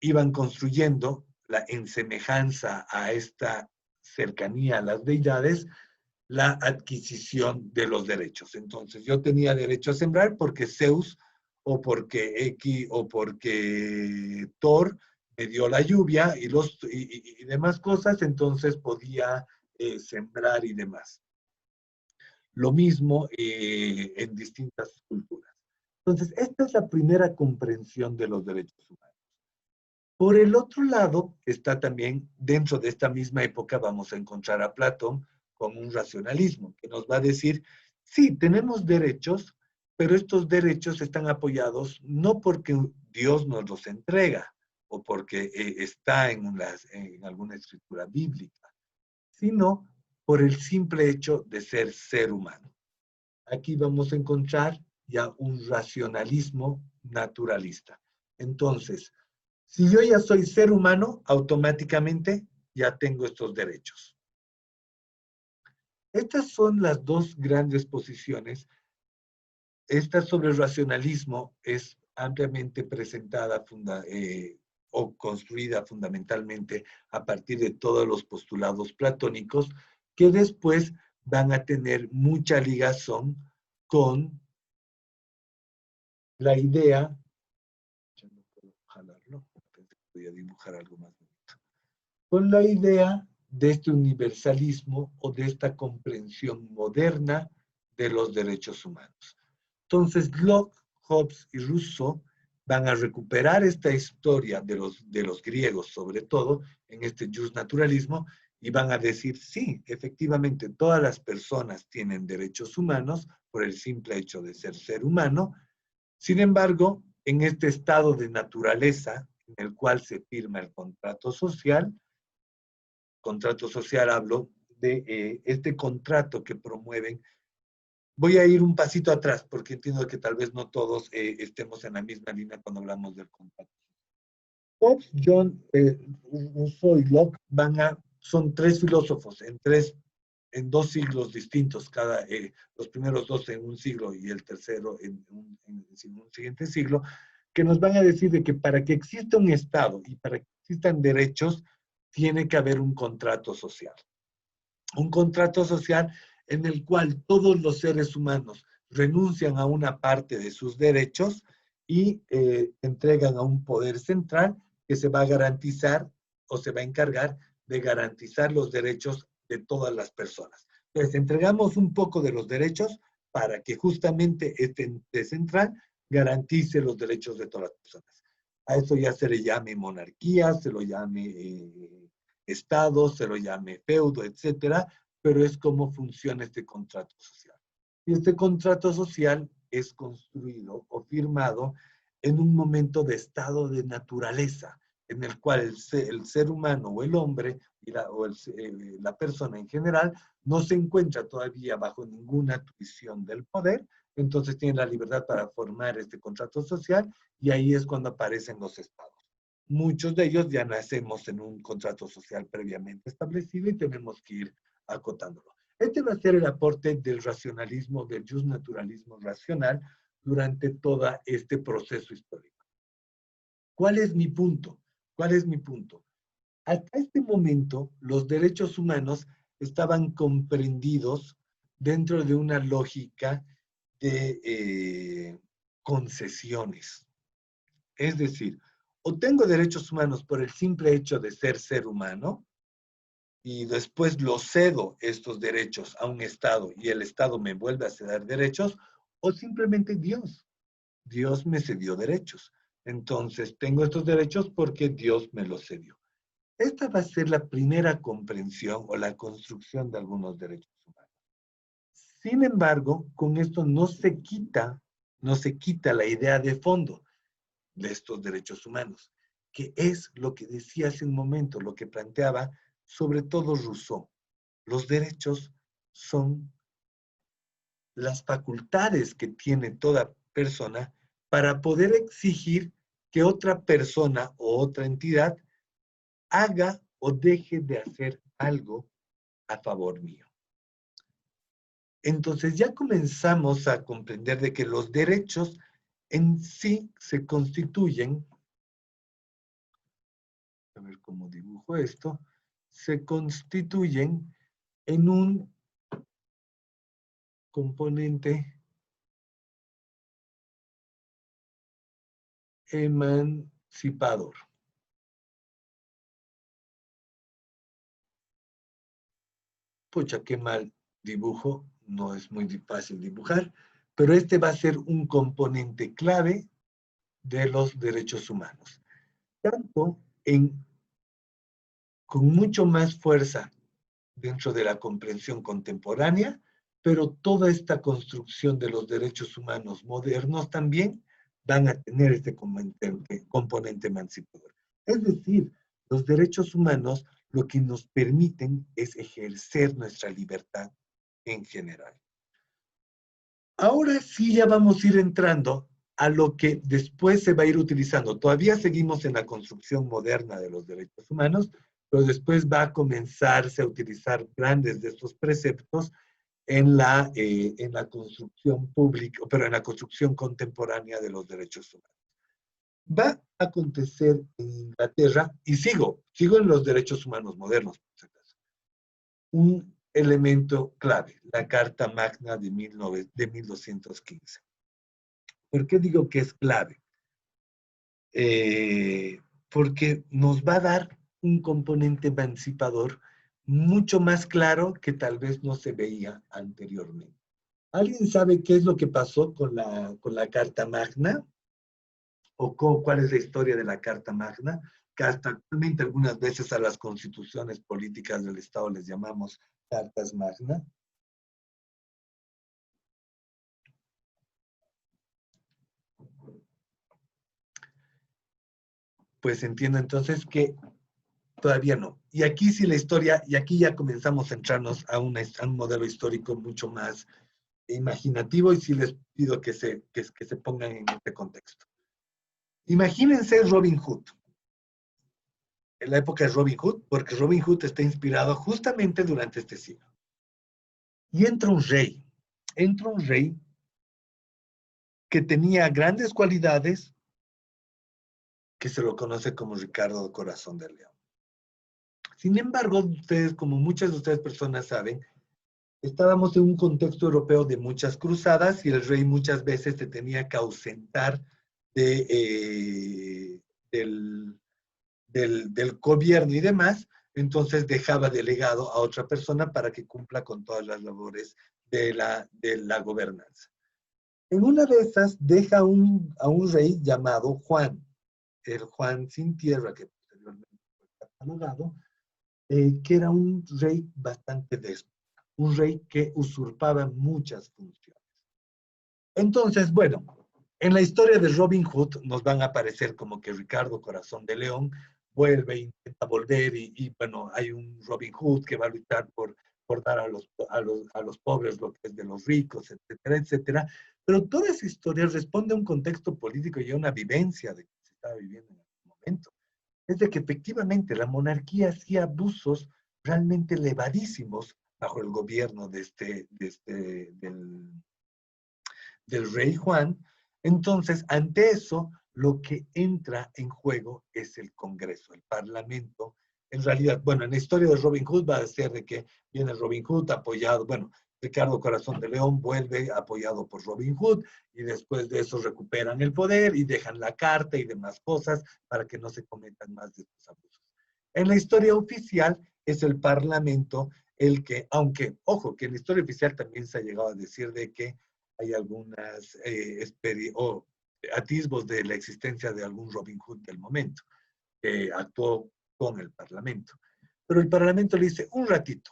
iban construyendo en semejanza a esta cercanía a las deidades, la adquisición de los derechos. Entonces, yo tenía derecho a sembrar porque Zeus o porque Thor me dio la lluvia y demás cosas, entonces podía sembrar y demás. Lo mismo en distintas culturas. Entonces, esta es la primera comprensión de los derechos humanos. Por el otro lado, está también, dentro de esta misma época, vamos a encontrar a Platón con un racionalismo, que nos va a decir, sí, tenemos derechos, pero estos derechos están apoyados no porque Dios nos los entrega o porque está en alguna escritura bíblica, sino por el simple hecho de ser humano. Aquí vamos a encontrar ya un racionalismo naturalista. Entonces, si yo ya soy ser humano, automáticamente ya tengo estos derechos. Estas son las dos grandes posiciones. Esta sobre el racionalismo es ampliamente presentada o construida fundamentalmente a partir de todos los postulados platónicos que después van a tener mucha ligazón con la idea, ya no puedo jalarlo, pensé que podía dibujar algo más bonito, con la idea de este universalismo o de esta comprensión moderna de los derechos humanos. Entonces, Locke, Hobbes y Rousseau van a recuperar esta historia de los griegos, sobre todo, en este justnaturalismo, y van a decir, sí, efectivamente, todas las personas tienen derechos humanos por el simple hecho de ser humano. Sin embargo, en este estado de naturaleza en el cual se firma el contrato social hablo de este contrato que promueven. Voy a ir un pasito atrás porque entiendo que tal vez no todos estemos en la misma línea cuando hablamos del contrato. Hobbes, Rousseau y Locke son tres filósofos en dos siglos distintos, los primeros dos en un siglo y el tercero en un siguiente siglo, que nos van a decir de que para que exista un Estado y para que existan derechos, tiene que haber un contrato social. Un contrato social en el cual todos los seres humanos renuncian a una parte de sus derechos y entregan a un poder central que se va a garantizar o se va a encargar de garantizar los derechos de todas las personas. Entonces, entregamos un poco de los derechos para que justamente este ente central garantice los derechos de todas las personas. A eso ya se le llame monarquía, se lo llame Estado, se lo llame feudo, etcétera, pero es cómo funciona este contrato social. Y este contrato social es construido o firmado en un momento de estado de naturaleza, en el cual el ser humano o el hombre la persona en general no se encuentra todavía bajo ninguna tuición del poder, entonces tiene la libertad para formar este contrato social y ahí es cuando aparecen los estados. Muchos de ellos ya nacemos en un contrato social previamente establecido y tenemos que ir acotándolo. Este va a ser el aporte del racionalismo, del justnaturalismo racional durante todo este proceso histórico. ¿Cuál es mi punto? ¿Cuál es mi punto? Hasta este momento, los derechos humanos estaban comprendidos dentro de una lógica de concesiones. Es decir, o tengo derechos humanos por el simple hecho de ser humano, y después los cedo estos derechos a un Estado y el Estado me vuelve a ceder derechos, o simplemente Dios me cedió derechos. Entonces, tengo estos derechos porque Dios me los cedió. Esta va a ser la primera comprensión o la construcción de algunos derechos humanos. Sin embargo, con esto no se quita la idea de fondo de estos derechos humanos, que es lo que decía hace un momento, lo que planteaba sobre todo Rousseau. Los derechos son las facultades que tiene toda persona para poder exigir que otra persona o otra entidad haga o deje de hacer algo a favor mío. Entonces ya comenzamos a comprender de que los derechos en sí se constituyen, a ver cómo dibujo esto, se constituyen en un componente emancipador. Pucha, qué mal dibujo, no es muy fácil dibujar, pero este va a ser un componente clave de los derechos humanos. Tanto con mucho más fuerza dentro de la comprensión contemporánea, pero toda esta construcción de los derechos humanos modernos también van a tener este componente emancipador. Es decir, los derechos humanos lo que nos permiten es ejercer nuestra libertad en general. Ahora sí ya vamos a ir entrando a lo que después se va a ir utilizando. Todavía seguimos en la construcción moderna de los derechos humanos, pero después va a comenzarse a utilizar grandes de estos preceptos en la construcción pública, pero en la construcción contemporánea de los derechos humanos. Va a acontecer en Inglaterra, y sigo en los derechos humanos modernos, por si acaso, un elemento clave, la Carta Magna de 1215. ¿Por qué digo que es clave? Porque nos va a dar un componente emancipador mucho más claro que tal vez no se veía anteriormente. ¿Alguien sabe qué es lo que pasó con la Carta Magna? ¿O cuál es la historia de la Carta Magna? Que hasta actualmente algunas veces a las constituciones políticas del Estado les llamamos Cartas Magna. Pues entiendo entonces que todavía no. Y aquí sí la historia, y aquí ya comenzamos a entrarnos a un modelo histórico mucho más imaginativo, y sí les pido que se pongan en este contexto. Imagínense Robin Hood. En la época de Robin Hood, porque Robin Hood está inspirado justamente durante este siglo. Y entra un rey que tenía grandes cualidades, que se lo conoce como Ricardo Corazón de León. Sin embargo, ustedes, como muchas de ustedes personas saben, estábamos en un contexto europeo de muchas cruzadas y el rey muchas veces se tenía que ausentar del gobierno y demás, entonces dejaba delegado a otra persona para que cumpla con todas las labores de la gobernanza. En una de esas deja a un rey llamado Juan, el Juan sin tierra, que posteriormente fue catalogado, que era un rey bastante déspota. un rey que usurpaba muchas funciones. Entonces, bueno, en la historia de Robin Hood nos van a aparecer como que Ricardo Corazón de León vuelve, intenta volver y bueno, hay un Robin Hood que va a luchar por dar a los pobres lo que es de los ricos, etcétera, etcétera. Pero toda esa historia responde a un contexto político y a una vivencia de que se estaba viviendo en ese momento. Es de que efectivamente la monarquía hacía abusos realmente elevadísimos bajo el gobierno del rey Juan. Entonces, ante eso, lo que entra en juego es el Congreso, el Parlamento. En realidad, bueno, en la historia de Robin Hood va a ser de que viene Robin Hood apoyado, bueno, Ricardo Corazón de León vuelve apoyado por Robin Hood y después de eso recuperan el poder y dejan la carta y demás cosas para que no se cometan más de estos abusos. En la historia oficial es el Parlamento el que, aunque, ojo, que en la historia oficial también se ha llegado a decir de que hay algunas atisbos de la existencia de algún Robin Hood del momento, que actuó con el Parlamento. Pero el Parlamento le dice, un ratito,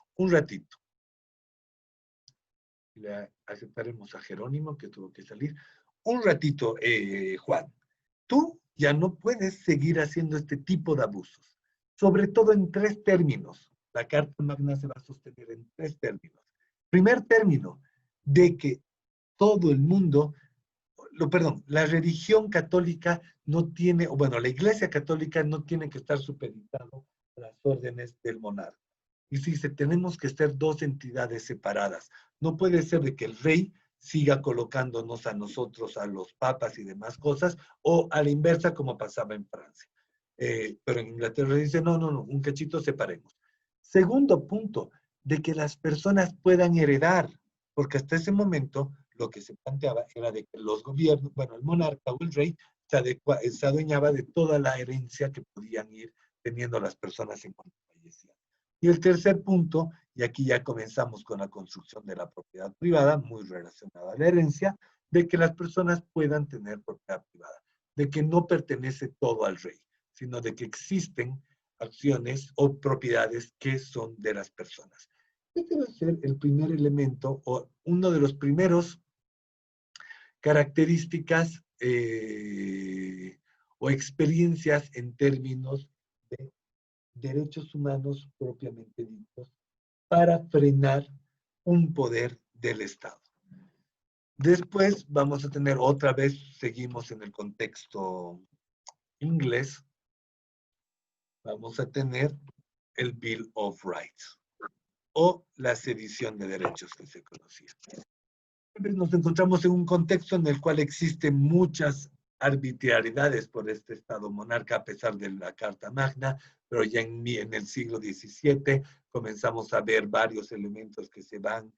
le aceptaremos a Jerónimo, que tuvo que salir, un ratito, Juan, tú ya no puedes seguir haciendo este tipo de abusos, sobre todo en 3 términos. La Carta Magna se va a sostener en 3 términos. Primer término, de que todo el mundo, perdón, la religión católica no tiene, o bueno, la Iglesia Católica no tiene que estar supeditado a las órdenes del monarca. Y si dice, tenemos que ser 2 entidades separadas. No puede ser de que el rey siga colocándonos a nosotros, a los papas y demás cosas, o a la inversa como pasaba en Francia. Pero en Inglaterra dice, no, un cachito separemos. Segundo punto, de que las personas puedan heredar, porque hasta ese momento lo que se planteaba era de que los gobiernos, bueno, el monarca o el rey se adueñaba de toda la herencia que podían ir teniendo las personas en cuanto fallecían. Y el tercer punto, y aquí ya comenzamos con la construcción de la propiedad privada, muy relacionada a la herencia, de que las personas puedan tener propiedad privada, de que no pertenece todo al rey, sino de que existen acciones o propiedades que son de las personas. Este va a ser el primer elemento o uno de los primeros características o experiencias en términos de derechos humanos propiamente dichos para frenar un poder del Estado. Después vamos a tener otra vez, seguimos en el contexto inglés, vamos a tener el Bill of Rights o la sedición de derechos que se conocía. Nos encontramos en un contexto en el cual existen muchas arbitrariedades por este Estado monarca a pesar de la Carta Magna, pero ya en el siglo XVII comenzamos a ver varios elementos que se van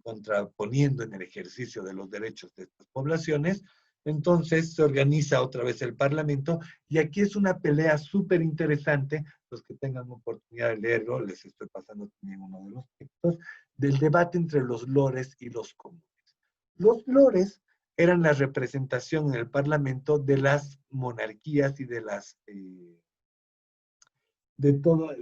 contraponiendo en el ejercicio de los derechos de estas poblaciones. Entonces se organiza otra vez el Parlamento y aquí es una pelea súper interesante. Los que tengan oportunidad de leerlo, les estoy pasando también uno de los textos, del debate entre los lores y los comunes. Los lores eran la representación en el Parlamento de las monarquías y de las, de todo,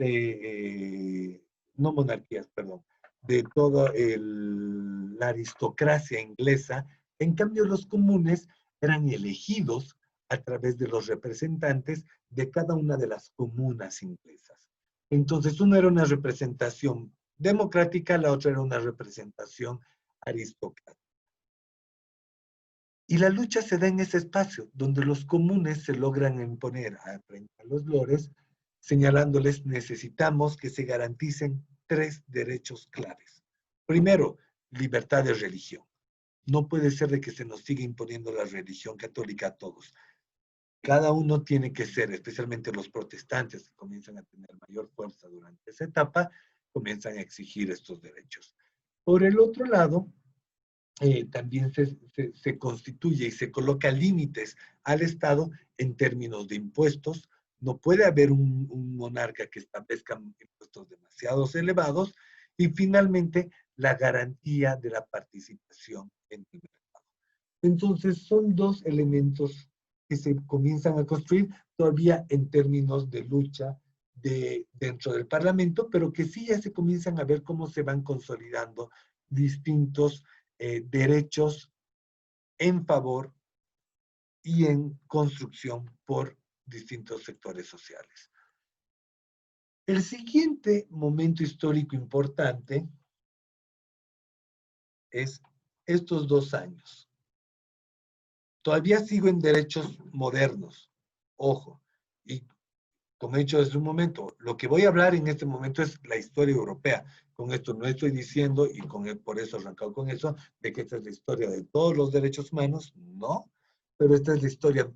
no monarquías, perdón, de toda la aristocracia inglesa. En cambio, los comunes eran elegidos a través de los representantes de cada una de las comunas inglesas. Entonces, uno era una representación democrática, la otra era una representación aristocrática. Y la lucha se da en ese espacio, donde los comunes se logran imponer frente a los lores, señalándoles necesitamos que se garanticen 3 derechos claves. Primero, libertad de religión. No puede ser de que se nos siga imponiendo la religión católica a todos. Cada uno tiene que ser, especialmente los protestantes que comienzan a tener mayor fuerza durante esa etapa, comienzan a exigir estos derechos. Por el otro lado, también se constituye y se coloca límites al Estado en términos de impuestos. No puede haber un monarca que establezca impuestos demasiado elevados. Y finalmente, la garantía de la participación en el mercado. Entonces, son 2 elementos que se comienzan a construir todavía en términos de lucha dentro del Parlamento, pero que sí ya se comienzan a ver cómo se van consolidando distintos derechos en favor y en construcción por distintos sectores sociales. El siguiente momento histórico importante es estos 2 años. Todavía sigo en derechos modernos, ojo, y como he dicho desde un momento, lo que voy a hablar en este momento es la historia europea. Con esto no estoy diciendo, y por eso he arrancado con eso, de que esta es la historia de todos los derechos humanos, no, pero esta es la historia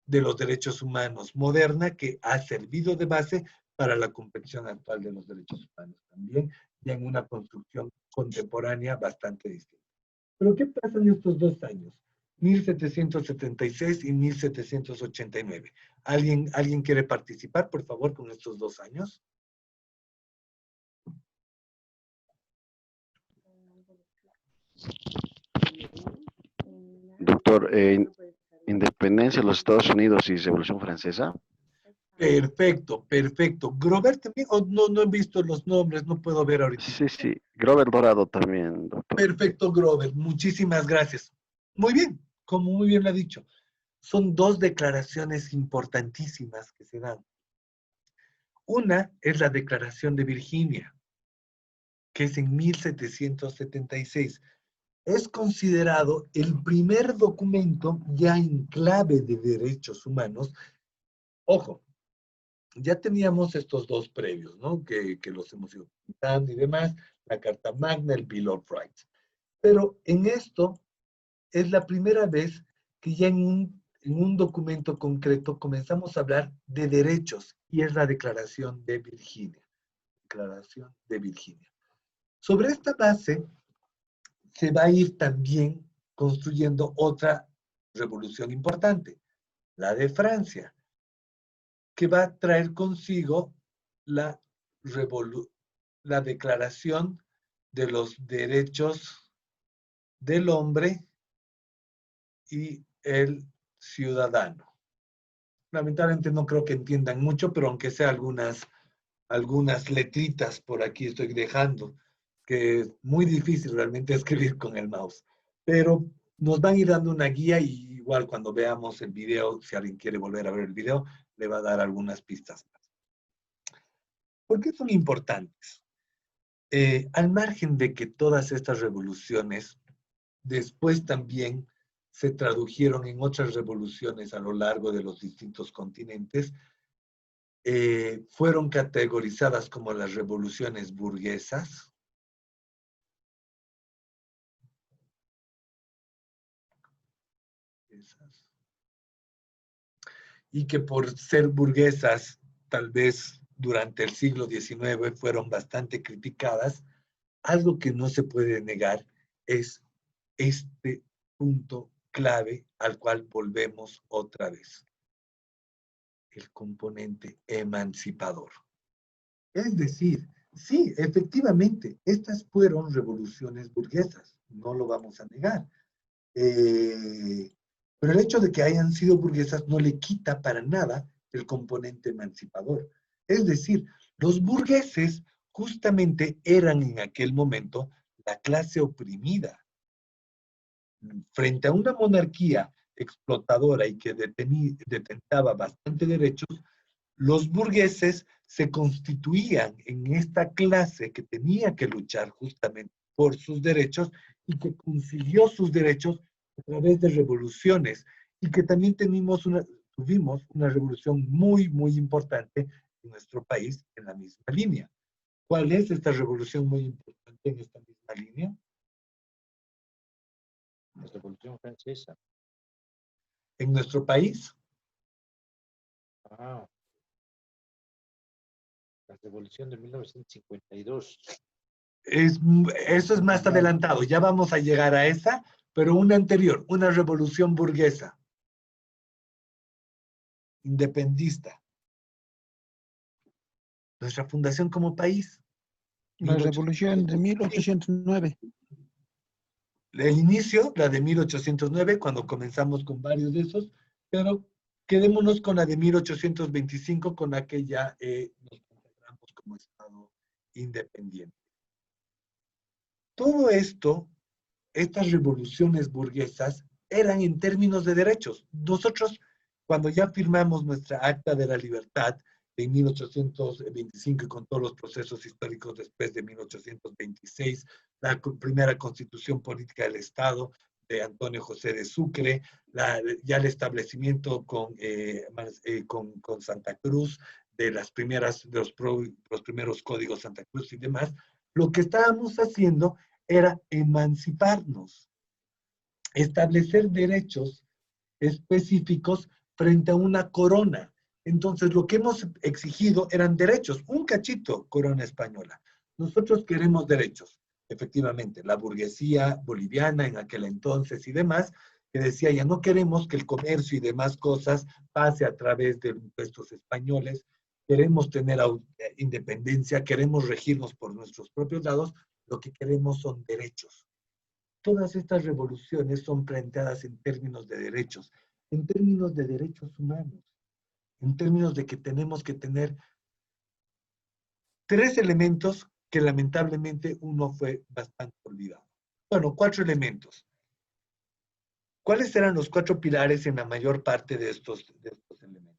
de los derechos humanos moderna que ha servido de base para la comprensión actual de los derechos humanos también, y en una construcción contemporánea bastante distinta. Pero ¿qué pasa en estos 2 años? 1776 y 1789. ¿Alguien quiere participar, por favor, con estos 2 años? Doctor, independencia de los Estados Unidos y Revolución Francesa. Perfecto, perfecto. Grover también, no he visto los nombres, no puedo ver ahorita. Sí, Grover Dorado también, doctor. Perfecto, Grover, muchísimas gracias. Muy bien, como muy bien lo ha dicho. Son 2 declaraciones importantísimas que se dan. Una es la Declaración de Virginia, que es en 1776. Es considerado el primer documento ya en clave de derechos humanos. Ojo, ya teníamos estos 2 previos, ¿no? Que los hemos ido comentando y demás, la Carta Magna, el Bill of Rights. Pero en esto es la primera vez que ya en un documento concreto comenzamos a hablar de derechos, y es la Declaración de Virginia. Declaración de Virginia. Sobre esta base se va a ir también construyendo otra revolución importante, la de Francia, que va a traer consigo la Declaración de los Derechos del Hombre y el Ciudadano. Lamentablemente no creo que entiendan mucho, pero aunque sea algunas letritas por aquí estoy dejando, que es muy difícil realmente escribir con el mouse. Pero nos van a ir dando una guía, y igual cuando veamos el video, si alguien quiere volver a ver el video, le va a dar algunas pistas más. ¿Por qué son importantes? Al margen de que todas estas revoluciones después también se tradujeron en otras revoluciones a lo largo de los distintos continentes, fueron categorizadas como las revoluciones burguesas, y que por ser burguesas, tal vez durante el siglo XIX fueron bastante criticadas. Algo que no se puede negar es este punto clave al cual volvemos otra vez: el componente emancipador. Es decir, sí, efectivamente, estas fueron revoluciones burguesas, no lo vamos a negar. Pero el hecho de que hayan sido burguesas no le quita para nada el componente emancipador. Es decir, los burgueses justamente eran en aquel momento la clase oprimida. Frente a una monarquía explotadora y que detentaba bastante derechos, los burgueses se constituían en esta clase que tenía que luchar justamente por sus derechos, y que consiguió sus derechos a través de revoluciones, y que también tuvimos una revolución muy, muy importante en nuestro país en la misma línea. ¿Cuál es esta revolución muy importante en esta misma línea? La Revolución Francesa. En nuestro país. La Revolución de 1952. Eso es más adelantado, ya vamos a llegar a esa, pero una anterior, una revolución burguesa, independista. Nuestra fundación como país. La revolución de 1809. El inicio, la de 1809, cuando comenzamos con varios de esos, pero quedémonos con la de 1825, con la que ya nos como Estado independiente. Todo esto, estas revoluciones burguesas, eran en términos de derechos. Nosotros, cuando ya firmamos nuestra Acta de la Libertad en 1825 y con todos los procesos históricos después de 1826, la primera constitución política del Estado de Antonio José de Sucre, ya el establecimiento con Santa Cruz de los primeros códigos Santa Cruz y demás, lo que estábamos haciendo era emanciparnos, establecer derechos específicos frente a una corona. Entonces, lo que hemos exigido eran derechos, un cachito, corona española. Nosotros queremos derechos, efectivamente. La burguesía boliviana en aquel entonces y demás, que decía, ya no queremos que el comercio y demás cosas pase a través de impuestos españoles, queremos tener independencia, queremos regirnos por nuestros propios lados, lo que queremos son derechos. Todas estas revoluciones son planteadas en términos de derechos, en términos de derechos humanos, en términos de que tenemos que tener 3 elementos que lamentablemente uno fue bastante olvidado. Bueno, 4 elementos. ¿Cuáles eran los 4 pilares en la mayor parte de estos elementos?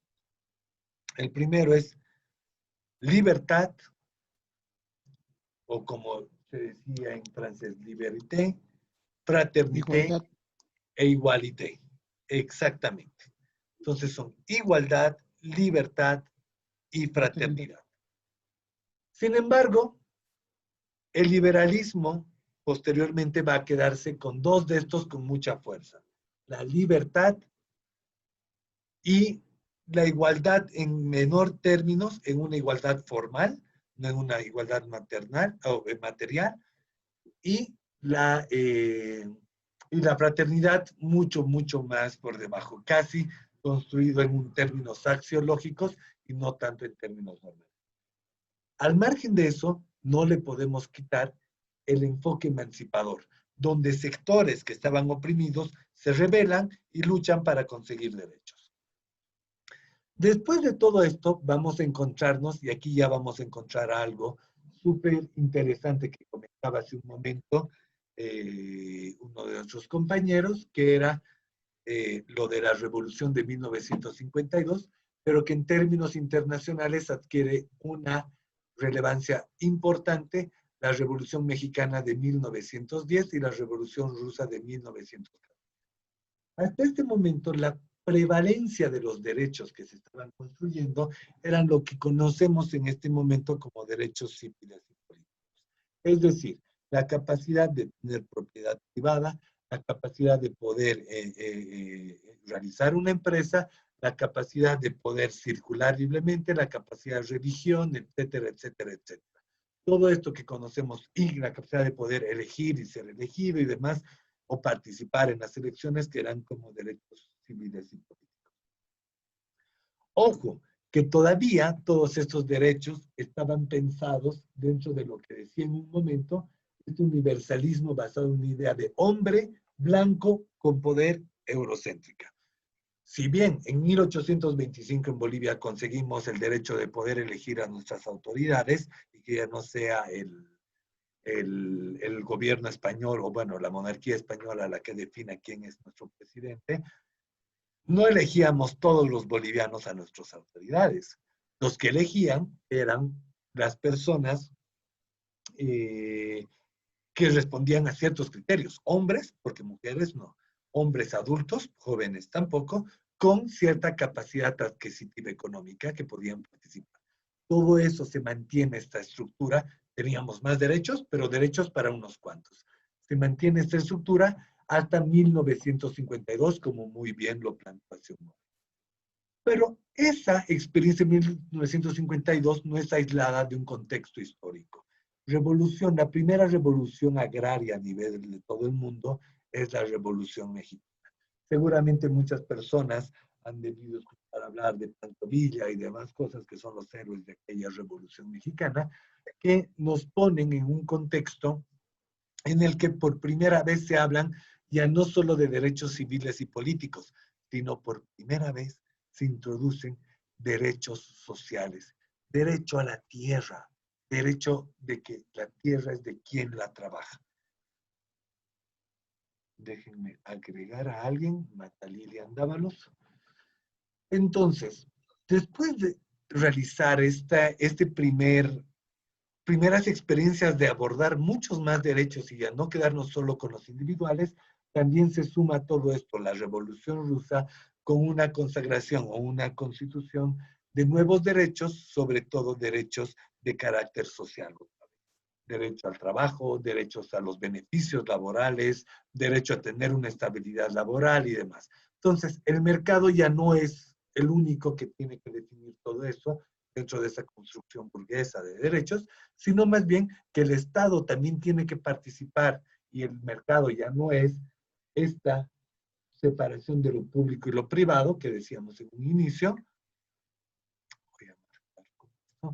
El primero es libertad, o como se decía en francés, liberté, fraternité Igualdad. e igualité. Exactamente. Entonces son igualdad, libertad y fraternidad. Sin embargo, el liberalismo posteriormente va a quedarse con 2 de estos con mucha fuerza. La libertad y la igualdad en menor términos, en una igualdad formal, no en una igualdad maternal o material, y la fraternidad mucho, mucho más por debajo, casi construido en términos axiológicos y no tanto en términos normales. Al margen de eso, no le podemos quitar el enfoque emancipador, donde sectores que estaban oprimidos se rebelan y luchan para conseguir derechos. Después de todo esto, vamos a encontrarnos, y aquí ya vamos a encontrar algo súper interesante que comentaba hace un momento uno de nuestros compañeros, que era lo de la Revolución de 1952, pero que en términos internacionales adquiere una relevancia importante, la Revolución Mexicana de 1910 y la Revolución Rusa de 1914. Hasta este momento, la prevalencia de los derechos que se estaban construyendo eran lo que conocemos en este momento como derechos civiles y políticos. Es decir, la capacidad de tener propiedad privada, la capacidad de poder realizar una empresa, la capacidad de poder circular libremente, la capacidad de religión, etcétera, etcétera, etcétera. Todo esto que conocemos y la capacidad de poder elegir y ser elegido y demás, o participar en las elecciones, que eran como derechos civiles y políticos. Ojo, que todavía todos estos derechos estaban pensados dentro de lo que decía en un momento, este universalismo basado en una idea de hombre blanco con poder eurocéntrica. Si bien en 1825 en Bolivia conseguimos el derecho de poder elegir a nuestras autoridades y que ya no sea el gobierno español o bueno, la monarquía española la que defina quién es nuestro presidente, no elegíamos todos los bolivianos a nuestras autoridades. Los que elegían eran las personas que respondían a ciertos criterios. Hombres, porque mujeres no. Hombres adultos, jóvenes tampoco, con cierta capacidad adquisitiva económica que podían participar. Todo eso se mantiene, esta estructura. Teníamos más derechos, pero derechos para unos cuantos. Se mantiene esta estructura hasta 1952, como muy bien lo planteó hace un momento. Pero esa experiencia de 1952 no es aislada de un contexto histórico. La primera revolución agraria a nivel de todo el mundo es la Revolución Mexicana. Seguramente muchas personas han debido escuchar hablar de Pancho Villa y demás cosas que son los héroes de aquella Revolución Mexicana, que nos ponen en un contexto en el que por primera vez se hablan ya no solo de derechos civiles y políticos, sino por primera vez se introducen derechos sociales, derecho a la tierra, derecho de que la tierra es de quien la trabaja. Déjenme agregar a alguien, Matalilia Dávalos. Entonces, después de realizar primeras experiencias de abordar muchos más derechos y ya no quedarnos solo con los individuales, también se suma todo esto, la Revolución Rusa, con una consagración o una constitución de nuevos derechos, sobre todo derechos de carácter social. Derecho al trabajo, derechos a los beneficios laborales, derecho a tener una estabilidad laboral y demás. Entonces, el mercado ya no es el único que tiene que definir todo eso dentro de esa construcción burguesa de derechos, sino más bien que el Estado también tiene que participar y el mercado ya no es esta separación de lo público y lo privado que decíamos en un inicio. Voy a marcar con esto.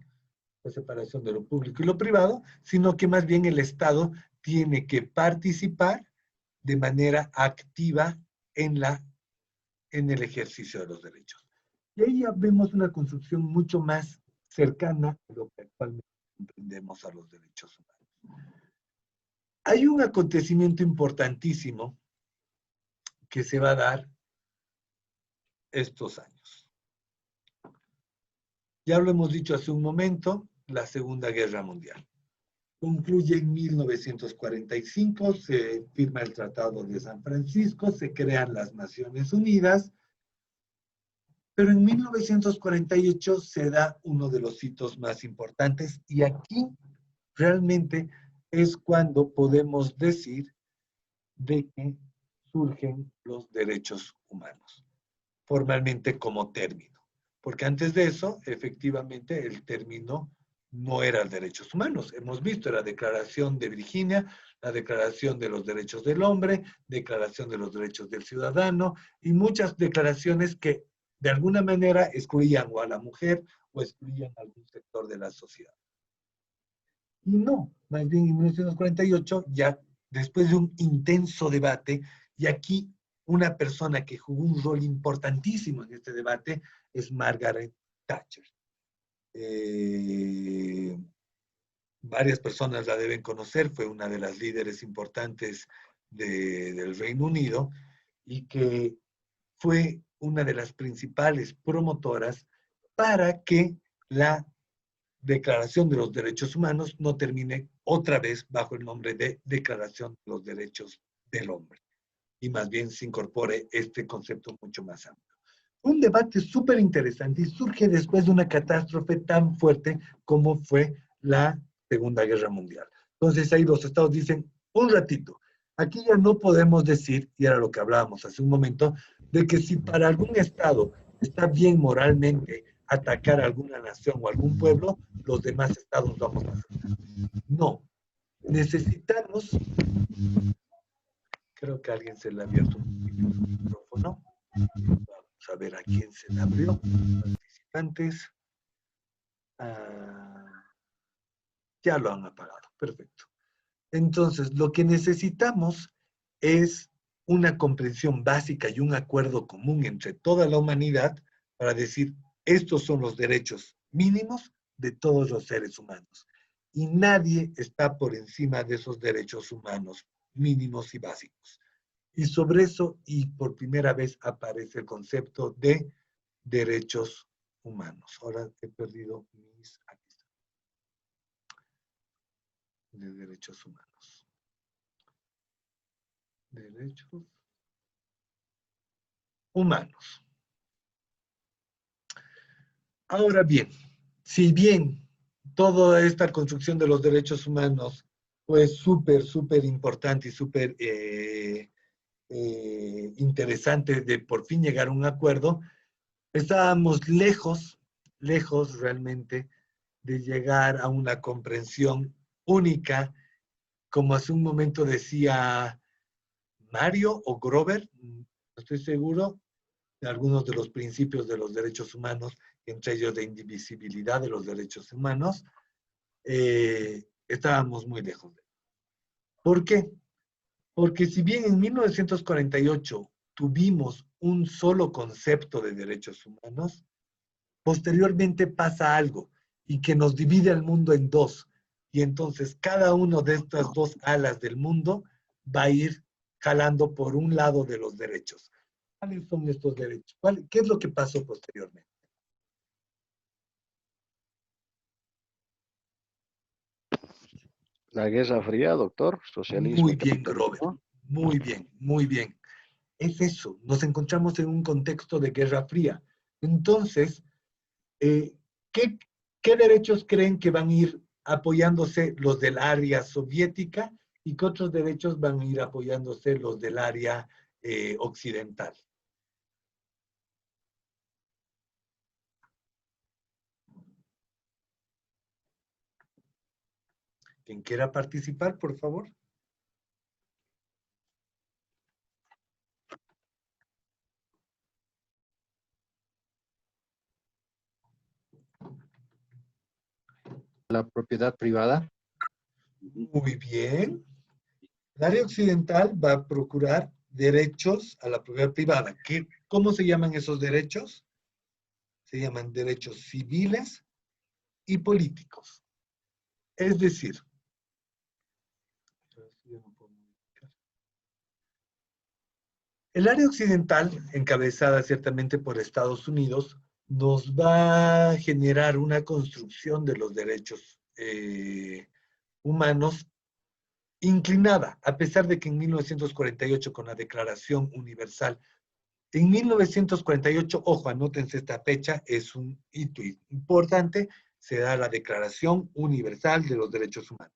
La separación de lo público y lo privado, sino que más bien el Estado tiene que participar de manera activa en el ejercicio de los derechos. Y ahí ya vemos una construcción mucho más cercana a lo que actualmente comprendemos a los derechos humanos. Hay un acontecimiento importantísimo que se va a dar estos años. Ya lo hemos dicho hace un momento, la Segunda Guerra Mundial. Concluye en 1945, se firma el Tratado de San Francisco, se crean las Naciones Unidas, pero en 1948 se da uno de los hitos más importantes y aquí realmente es cuando podemos decir de que surgen los derechos humanos, formalmente como término. Porque antes de eso, efectivamente, el término no era derechos humanos. Hemos visto la Declaración de Virginia, la Declaración de los Derechos del Hombre, Declaración de los Derechos del Ciudadano y muchas declaraciones que de alguna manera excluían o a la mujer o excluían a algún sector de la sociedad. Y no, más bien en 1948, ya después de un intenso debate, y aquí una persona que jugó un rol importantísimo en este debate es Margaret Thatcher. Varias personas la deben conocer, fue una de las líderes importantes del Reino Unido y que fue una de las principales promotoras para que la Declaración de los Derechos Humanos no termine otra vez bajo el nombre de Declaración de los Derechos del Hombre y más bien se incorpore este concepto mucho más amplio. Un debate súper interesante y surge después de una catástrofe tan fuerte como fue la Segunda Guerra Mundial. Entonces ahí los estados dicen, un ratito, aquí ya no podemos decir, y era lo que hablábamos hace un momento, de que si para algún estado está bien moralmente atacar a alguna nación o algún pueblo, los demás estados vamos a hacer. No, necesitamos, creo que a alguien se le ha abierto un micrófono, vamos a ver a quién se le abrió, participantes, ya lo han apagado, perfecto. Entonces, lo que necesitamos es una comprensión básica y un acuerdo común entre toda la humanidad para decir, estos son los derechos mínimos de todos los seres humanos. Y nadie está por encima de esos derechos humanos mínimos y básicos. Y sobre eso, y por primera vez, aparece el concepto de derechos humanos. Ahora he perdido mis... Aquí está. De derechos humanos. Derechos humanos. Ahora bien, si bien toda esta construcción de los derechos humanos fue súper importante y súper interesante de por fin llegar a un acuerdo, estábamos lejos realmente de llegar a una comprensión única, como hace un momento decía Mario o Grover, no estoy seguro, de algunos de los principios de los derechos humanos, entre ellos de indivisibilidad de los derechos humanos, estábamos muy lejos de él. ¿Por qué? Porque si bien en 1948 tuvimos un solo concepto de derechos humanos, posteriormente pasa algo, y que nos divide el mundo en dos. Y entonces cada uno de estas dos alas del mundo va a ir jalando por un lado de los derechos. ¿Cuáles son estos derechos? ¿Qué es lo que pasó posteriormente? La Guerra Fría, doctor, socialismo Muy y bien, Robert. capitalismo. Muy bien, muy bien. Es eso, nos encontramos en un contexto de Guerra Fría. Entonces, ¿qué, qué derechos creen que van a ir apoyándose los del área soviética y qué otros derechos van a ir apoyándose los del área occidental? Quien quiera participar, por favor. La propiedad privada. Muy bien. El área occidental va a procurar derechos a la propiedad privada. ¿Cómo se llaman esos derechos? Se llaman derechos civiles y políticos. Es decir, el área occidental, encabezada ciertamente por Estados Unidos, nos va a generar una construcción de los derechos humanos inclinada, a pesar de que en 1948 con la Declaración Universal, en 1948, ojo, anótense esta fecha, es un hito importante, se da la Declaración Universal de los Derechos Humanos.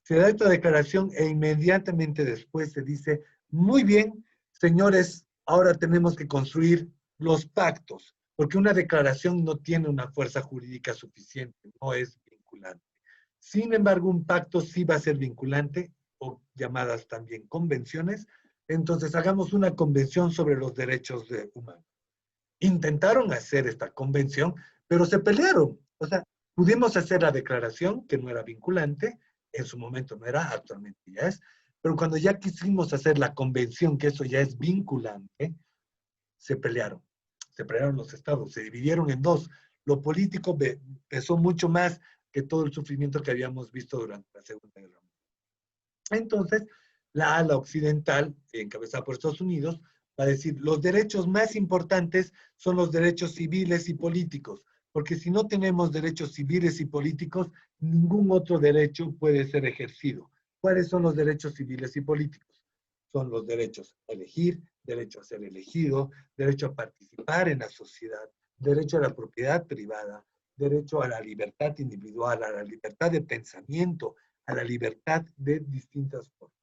Se da esta declaración e inmediatamente después se dice, muy bien, señores, ahora tenemos que construir los pactos, porque una declaración no tiene una fuerza jurídica suficiente, no es vinculante. Sin embargo, un pacto sí va a ser vinculante, o llamadas también convenciones. Entonces, hagamos una convención sobre los derechos humanos. Intentaron hacer esta convención, pero se pelearon. O sea, pudimos hacer la declaración, que no era vinculante, en su momento no era, actualmente ya es, pero cuando ya quisimos hacer la convención, que eso ya es vinculante, se pelearon los estados, se dividieron en dos. Lo político pesó mucho más que todo el sufrimiento que habíamos visto durante la Segunda Guerra Mundial. Entonces, la ala occidental, encabezada por Estados Unidos, va a decir, los derechos más importantes son los derechos civiles y políticos, porque si no tenemos derechos civiles y políticos, ningún otro derecho puede ser ejercido. ¿Cuáles son los derechos civiles y políticos? Son los derechos a elegir, derecho a ser elegido, derecho a participar en la sociedad, derecho a la propiedad privada, derecho a la libertad individual, a la libertad de pensamiento, a la libertad de distintas formas.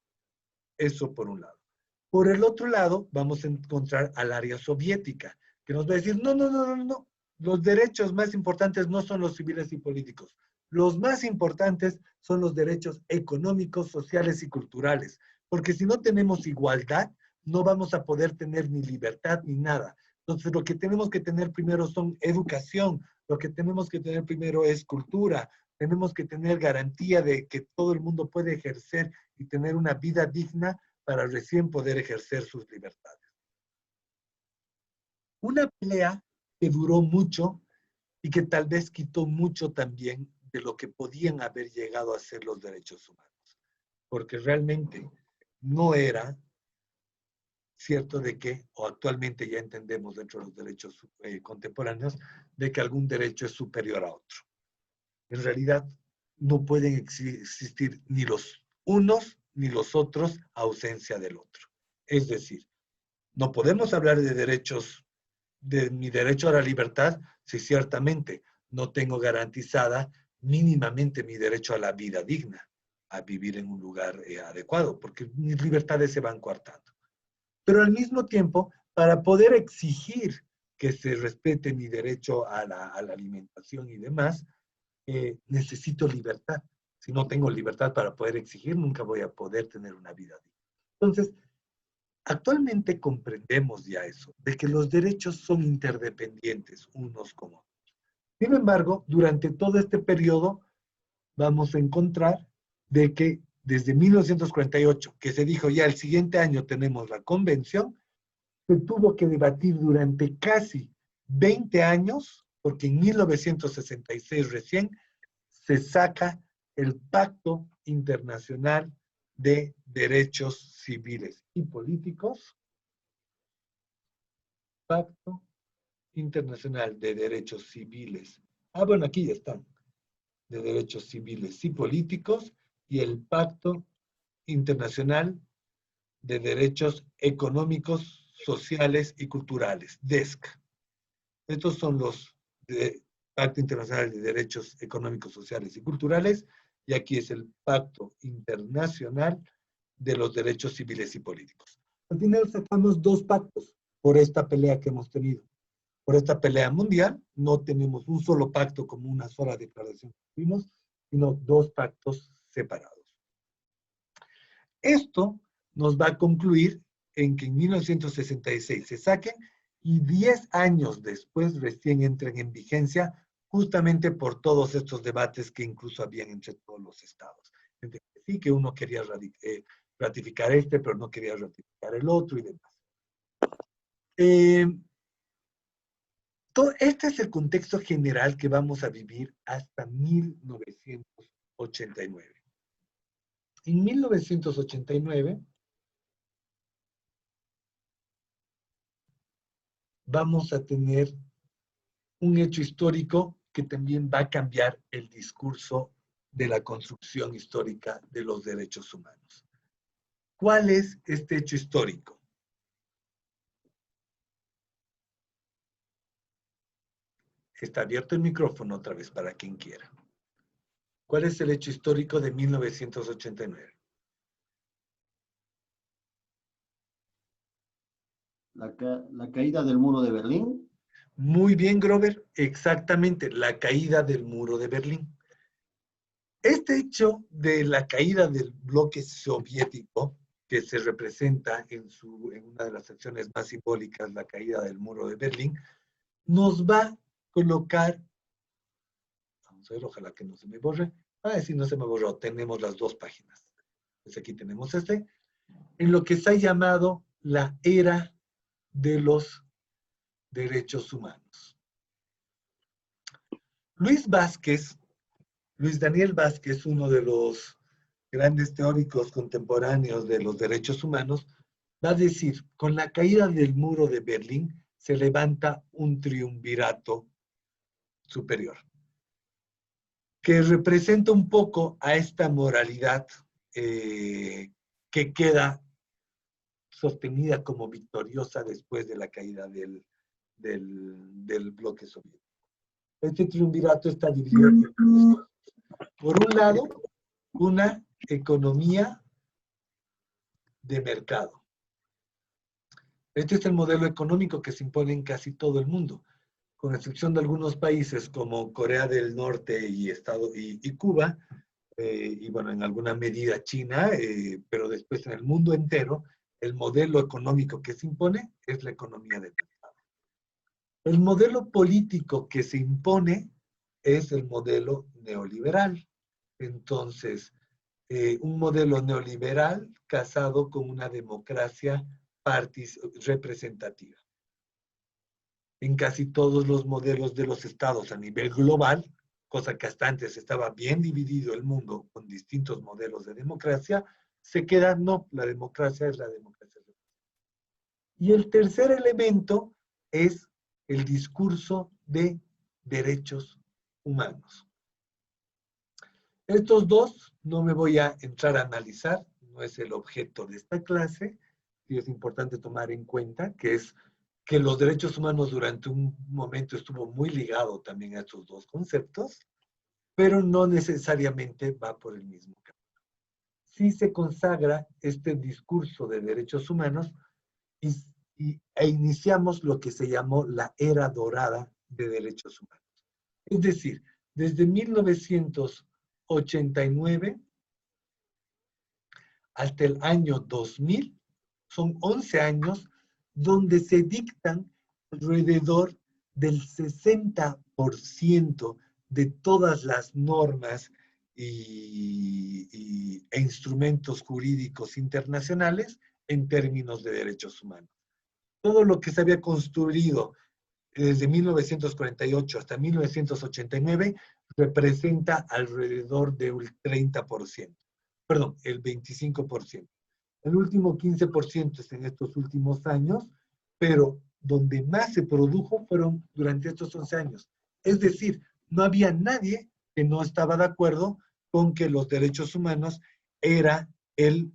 Eso por un lado. Por el otro lado, vamos a encontrar al área soviética, que nos va a decir, no, no, no, no, no, los derechos más importantes no son los civiles y políticos. Los más importantes son los derechos económicos, sociales y culturales, porque si no tenemos igualdad, no vamos a poder tener ni libertad ni nada. Entonces, lo que tenemos que tener primero son educación, lo que tenemos que tener primero es cultura, tenemos que tener garantía de que todo el mundo puede ejercer y tener una vida digna para recién poder ejercer sus libertades. Una pelea que duró mucho y que tal vez quitó mucho también de lo que podían haber llegado a ser los derechos humanos, porque realmente no era cierto de que, o actualmente ya entendemos dentro de los derechos contemporáneos, de que algún derecho es superior a otro. En realidad, no pueden existir ni los unos ni los otros a ausencia del otro. Es decir, no podemos hablar de derechos, de mi derecho a la libertad, si ciertamente no tengo garantizada mínimamente mi derecho a la vida digna, a vivir en un lugar adecuado, porque mis libertades se van coartando. Pero al mismo tiempo, para poder exigir que se respete mi derecho a la alimentación y demás, necesito libertad. Si no tengo libertad para poder exigir, nunca voy a poder tener una vida digna. Entonces, actualmente comprendemos ya eso, de que los derechos son interdependientes unos con otros. Sin embargo, durante todo este periodo vamos a encontrar de que desde 1948, que se dijo ya el siguiente año tenemos la convención, se tuvo que debatir durante casi 20 años porque en 1966 recién se saca el Pacto Internacional de Derechos Civiles y Políticos. Pacto Internacional de Derechos Civiles. Bueno, aquí están. De Derechos Civiles y Políticos y el Pacto Internacional de Derechos Económicos, Sociales y Culturales, DESC. Estos son los Pacto Internacional de Derechos Económicos, Sociales y Culturales, y aquí es el Pacto Internacional de los Derechos Civiles y Políticos. Al final sacamos dos pactos por esta pelea que hemos tenido. Por esta pelea mundial, no tenemos un solo pacto como una sola declaración que tuvimos, sino dos pactos separados. Esto nos va a concluir en que en 1966 se saquen y 10 años después recién entren en vigencia, justamente por todos estos debates que incluso habían entre todos los estados. Sí que uno quería ratificar este, pero no quería ratificar el otro y demás. Este es el contexto general que vamos a vivir hasta 1989. En 1989 vamos a tener un hecho histórico que también va a cambiar el discurso de la construcción histórica de los derechos humanos. ¿Cuál es este hecho histórico? Está abierto el micrófono otra vez para quien quiera. ¿Cuál es el hecho histórico de 1989? La caída del muro de Berlín. Muy bien, Grover. Exactamente, la caída del muro de Berlín. Este hecho de la caída del bloque soviético, que se representa en una de las acciones más simbólicas, la caída del muro de Berlín, nos va a colocar, vamos a ver, ojalá que no se me borre, sí, no se me borró, tenemos las dos páginas. Pues aquí tenemos en lo que se ha llamado la era de los derechos humanos. Luis Daniel Vázquez, uno de los grandes teóricos contemporáneos de los derechos humanos, va a decir, con la caída del muro de Berlín se levanta un triunvirato superior, que representa un poco a esta moralidad que queda sostenida como victoriosa después de la caída del bloque soviético. Este triunvirato está dividido en tres cosas. Por un lado, una economía de mercado. Este es el modelo económico que se impone en casi todo el mundo, con excepción de algunos países como Corea del Norte y Cuba, y bueno, en alguna medida China, pero después en el mundo entero, el modelo económico que se impone es la economía de mercado. El modelo político que se impone es el modelo neoliberal. Entonces, un modelo neoliberal casado con una democracia representativa. En casi todos los modelos de los estados a nivel global, cosa que hasta antes estaba bien dividido el mundo con distintos modelos de democracia, se queda, no, la democracia es la democracia. Y el tercer elemento es el discurso de derechos humanos. Estos dos no me voy a entrar a analizar, no es el objeto de esta clase, y es importante tomar en cuenta que es que los derechos humanos durante un momento estuvo muy ligado también a estos dos conceptos, pero no necesariamente va por el mismo camino. Sí se consagra este discurso de derechos humanos e iniciamos lo que se llamó la era dorada de derechos humanos. Es decir, desde 1989 hasta el año 2000, son 11 años donde se dictan alrededor del 60% de todas las normas e instrumentos jurídicos internacionales en términos de derechos humanos. Todo lo que se había construido desde 1948 hasta 1989, representa alrededor del 30%. Perdón, el 25%. El último 15% es en estos últimos años, pero donde más se produjo fueron durante estos 11 años. Es decir, no había nadie que no estaba de acuerdo con que los derechos humanos era el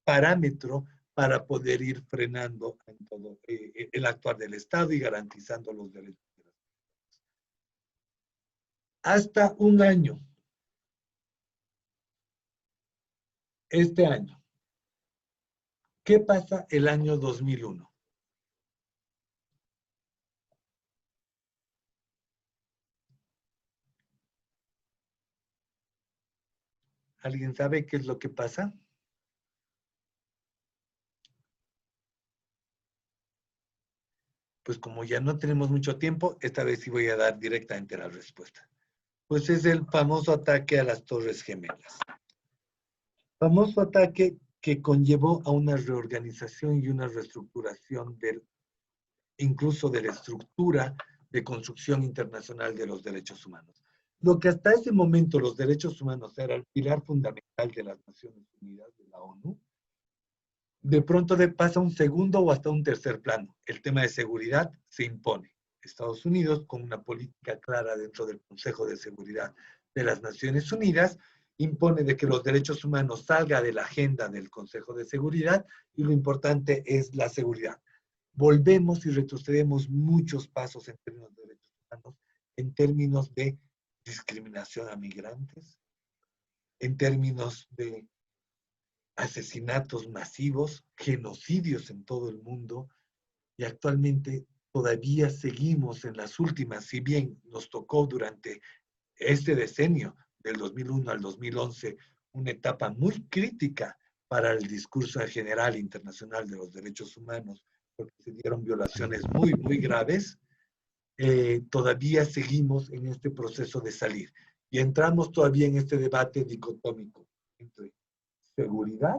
parámetro para poder ir frenando en todo el actuar del Estado y garantizando los derechos de las personas. Hasta un año, este año. ¿Qué pasa el año 2001? ¿Alguien sabe qué es lo que pasa? Pues como ya no tenemos mucho tiempo, esta vez sí voy a dar directamente la respuesta. Pues es el famoso ataque a las Torres Gemelas. Famoso ataque que conllevó a una reorganización y una reestructuración incluso de la estructura de construcción internacional de los derechos humanos. Lo que hasta ese momento los derechos humanos era el pilar fundamental de las Naciones Unidas, de la ONU, de pronto pasa a un segundo o hasta un tercer plano. El tema de seguridad se impone. Estados Unidos, con una política clara dentro del Consejo de Seguridad de las Naciones Unidas, impone de que los derechos humanos salgan de la agenda del Consejo de Seguridad y lo importante es la seguridad. Volvemos y retrocedemos muchos pasos en términos de derechos humanos, en términos de discriminación a migrantes, en términos de asesinatos masivos, genocidios en todo el mundo, y actualmente todavía seguimos en las últimas, si bien nos tocó durante este decenio, del 2001 al 2011, una etapa muy crítica para el discurso en general internacional de los derechos humanos, porque se dieron violaciones muy, muy graves, todavía seguimos en este proceso de salir. Y entramos todavía en este debate dicotómico entre seguridad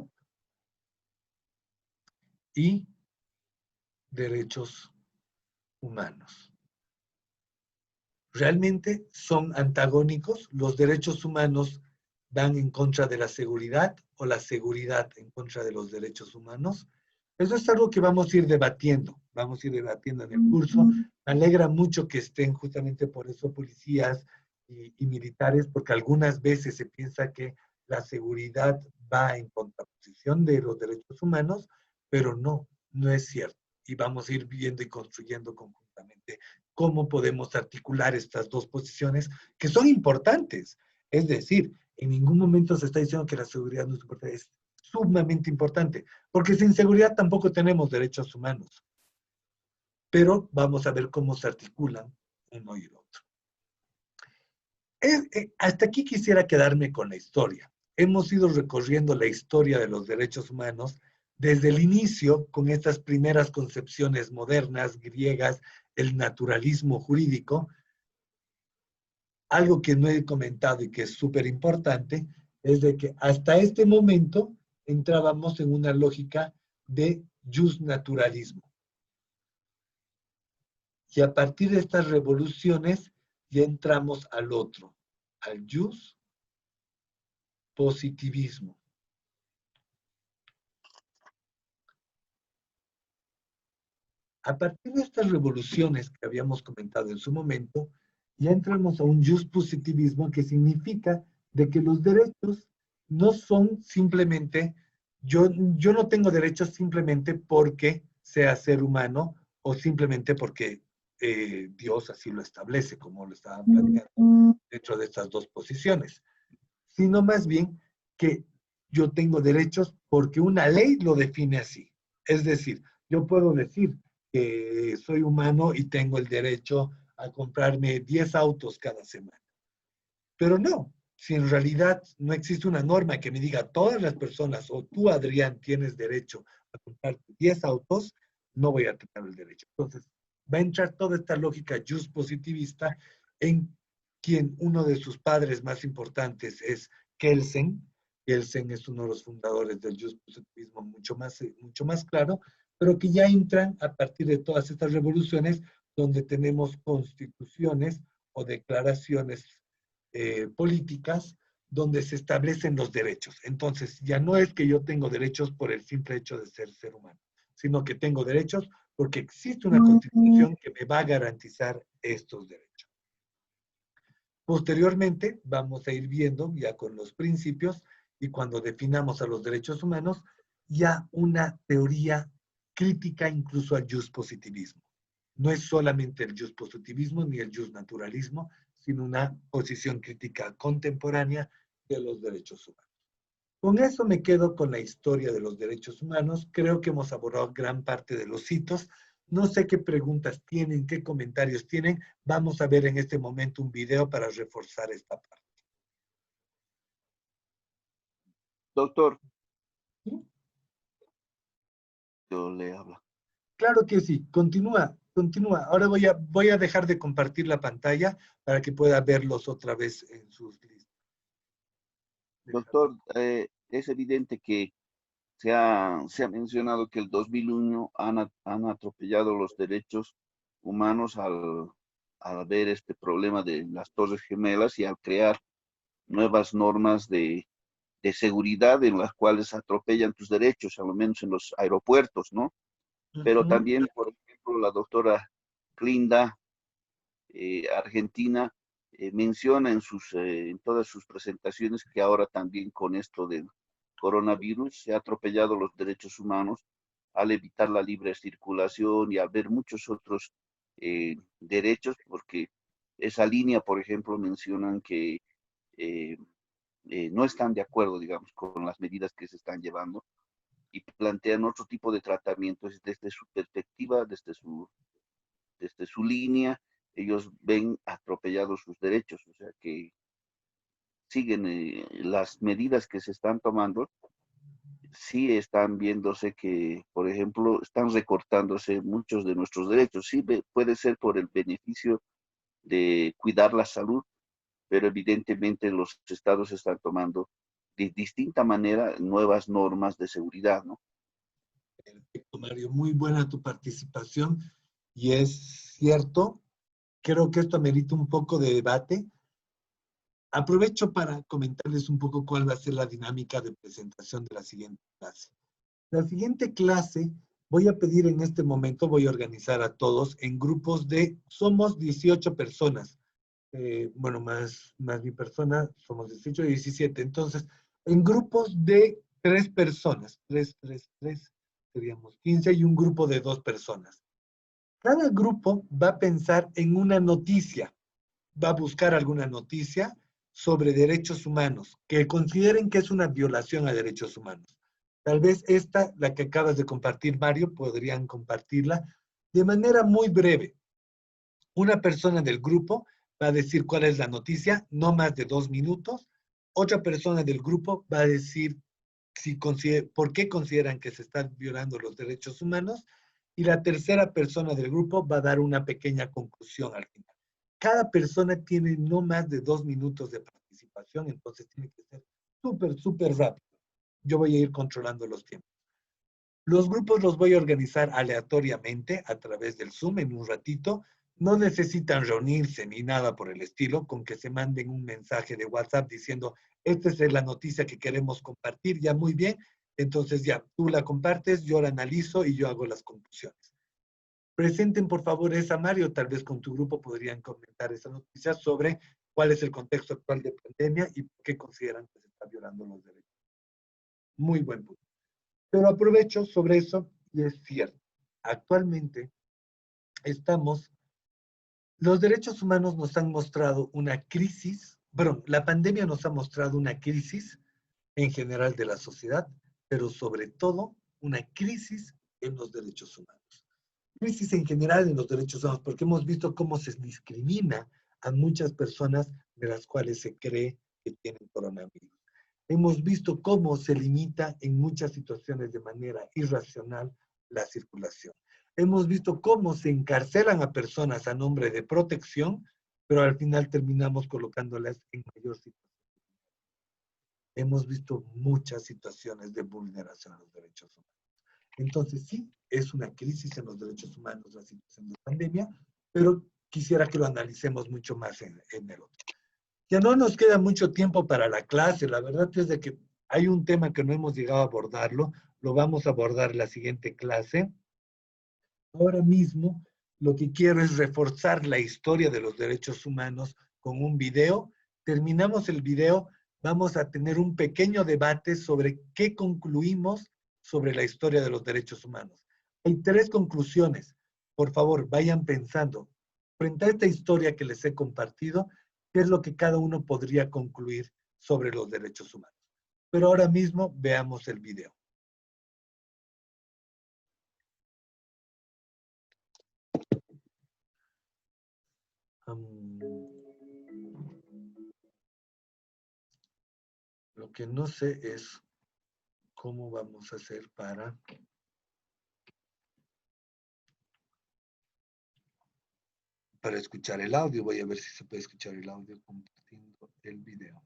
y derechos humanos. Realmente son antagónicos. Los derechos humanos van en contra de la seguridad o la seguridad en contra de los derechos humanos. Eso es algo que vamos a ir debatiendo en el curso. Me alegra mucho que estén justamente por eso policías y militares, porque algunas veces se piensa que la seguridad va en contraposición de los derechos humanos, pero no es cierto. Y vamos a ir viendo y construyendo conjuntamente cómo podemos articular estas dos posiciones que son importantes. Es decir, en ningún momento se está diciendo que la seguridad no es importante, es sumamente importante, porque sin seguridad tampoco tenemos derechos humanos. Pero vamos a ver cómo se articulan uno y el otro. Hasta aquí quisiera quedarme con la historia. Hemos ido recorriendo la historia de los derechos humanos desde el inicio, con estas primeras concepciones modernas, griegas, el naturalismo jurídico. Algo que no he comentado y que es súper importante es de que hasta este momento entrábamos en una lógica de justnaturalismo. Y a partir de estas revoluciones ya entramos al otro, al positivismo. A partir de estas revoluciones que habíamos comentado en su momento, ya entramos a un positivismo que significa de que los derechos no son simplemente, yo no tengo derechos simplemente porque sea ser humano o simplemente porque Dios así lo establece, como lo estaban planteando dentro de estas dos posiciones, sino más bien que yo tengo derechos porque una ley lo define así. Es decir, yo puedo decir que soy humano y tengo el derecho a comprarme 10 autos cada semana. Pero no, si en realidad no existe una norma que me diga todas las personas o tú, Adrián, tienes derecho a comprar 10 autos, no voy a tener el derecho. Entonces, va a entrar toda esta lógica just positivista en quien uno de sus padres más importantes es Kelsen. Kelsen es uno de los fundadores del just positivismo mucho más claro, pero que ya entran a partir de todas estas revoluciones donde tenemos constituciones o declaraciones políticas donde se establecen los derechos. Entonces, ya no es que yo tengo derechos por el simple hecho de ser humano, sino que tengo derechos porque existe una constitución que me va a garantizar estos derechos. Posteriormente, vamos a ir viendo ya con los principios y cuando definamos a los derechos humanos, ya una teoría crítica incluso al positivismo. No es solamente el positivismo ni el naturalismo, sino una posición crítica contemporánea de los derechos humanos. Con eso me quedo con la historia de los derechos humanos. Creo que hemos abordado gran parte de los hitos. No sé qué preguntas tienen, qué comentarios tienen. Vamos a ver en este momento un video para reforzar esta parte. Doctor, ¿Sí? yo le hablo. Claro que sí. Continúa, continúa. Ahora voy a dejar de compartir la pantalla para que pueda verlos otra vez en sus listas. Doctor, es evidente que se ha mencionado que el 2001 han atropellado los derechos humanos al ver este problema de las Torres Gemelas y al crear nuevas normas de seguridad en las cuales atropellan tus derechos, al menos en los aeropuertos, ¿no? Pero también, por ejemplo, la doctora Clinda, argentina, menciona en todas sus presentaciones que ahora también con esto del coronavirus se ha atropellado los derechos humanos al evitar la libre circulación y al ver muchos otros derechos, porque esa línea, por ejemplo, mencionan que eh, no están de acuerdo, digamos, con las medidas que se están llevando y plantean otro tipo de tratamientos desde su perspectiva, desde su línea. Ellos ven atropellados sus derechos, o sea que siguen las medidas que se están tomando, sí están viéndose que, por ejemplo, están recortándose muchos de nuestros derechos. Sí, puede ser por el beneficio de cuidar la salud, pero evidentemente los estados están tomando de distinta manera nuevas normas de seguridad, ¿no? Perfecto, Mario. Muy buena tu participación y es cierto. Creo que esto amerita un poco de debate. Aprovecho para comentarles un poco cuál va a ser la dinámica de presentación de la siguiente clase. La siguiente clase voy a pedir en este momento, voy a organizar a todos en grupos somos 18 personas. Bueno, más mi persona, somos 18 y 17. Entonces, en grupos de 3 personas, 3, seríamos 15 y un grupo de 2 personas. Cada grupo va a pensar en una noticia, va a buscar alguna noticia sobre derechos humanos que consideren que es una violación a derechos humanos. Tal vez esta, la que acabas de compartir, Mario, podrían compartirla de manera muy breve. Una persona del grupo va a decir cuál es la noticia, no más de 2 minutos. Otra persona del grupo va a decir por qué consideran que se están violando los derechos humanos. Y la tercera persona del grupo va a dar una pequeña conclusión al final. Cada persona tiene no más de 2 minutos de participación, entonces tiene que ser súper rápido. Yo voy a ir controlando los tiempos. Los grupos los voy a organizar aleatoriamente a través del Zoom en un ratito. No necesitan reunirse ni nada por el estilo, con que se manden un mensaje de WhatsApp diciendo, esta es la noticia que queremos compartir, ya muy bien. Entonces ya, tú la compartes, yo la analizo y yo hago las conclusiones. Presenten por favor esa, Mario, tal vez con tu grupo podrían comentar esa noticia sobre cuál es el contexto actual de pandemia y por qué consideran que se está violando los derechos. Muy buen punto. Pero aprovecho sobre eso y es cierto. Actualmente los derechos humanos nos han mostrado una crisis, bueno, la pandemia nos ha mostrado una crisis en general de la sociedad, pero sobre todo una crisis en los derechos humanos. Crisis en general en los derechos humanos, porque hemos visto cómo se discrimina a muchas personas de las cuales se cree que tienen coronavirus. Hemos visto cómo se limita en muchas situaciones de manera irracional la circulación. Hemos visto cómo se encarcelan a personas a nombre de protección, pero al final terminamos colocándolas en mayor situación. Hemos visto muchas situaciones de vulneración a los derechos humanos. Entonces, sí, es una crisis en los derechos humanos la situación de pandemia, pero quisiera que lo analicemos mucho más en el otro. Ya no nos queda mucho tiempo para la clase. La verdad es de que hay un tema que no hemos llegado a abordarlo. Lo vamos a abordar en la siguiente clase. Ahora mismo, lo que quiero es reforzar la historia de los derechos humanos con un video. Terminamos el video, vamos a tener un pequeño debate sobre qué concluimos sobre la historia de los derechos humanos. Hay 3 conclusiones. Por favor, vayan pensando. Frente a esta historia que les he compartido, ¿qué es lo que cada uno podría concluir sobre los derechos humanos? Pero ahora mismo veamos el video. Lo que no sé es cómo vamos a hacer para escuchar el audio. Voy a ver si se puede escuchar el audio compartiendo el video.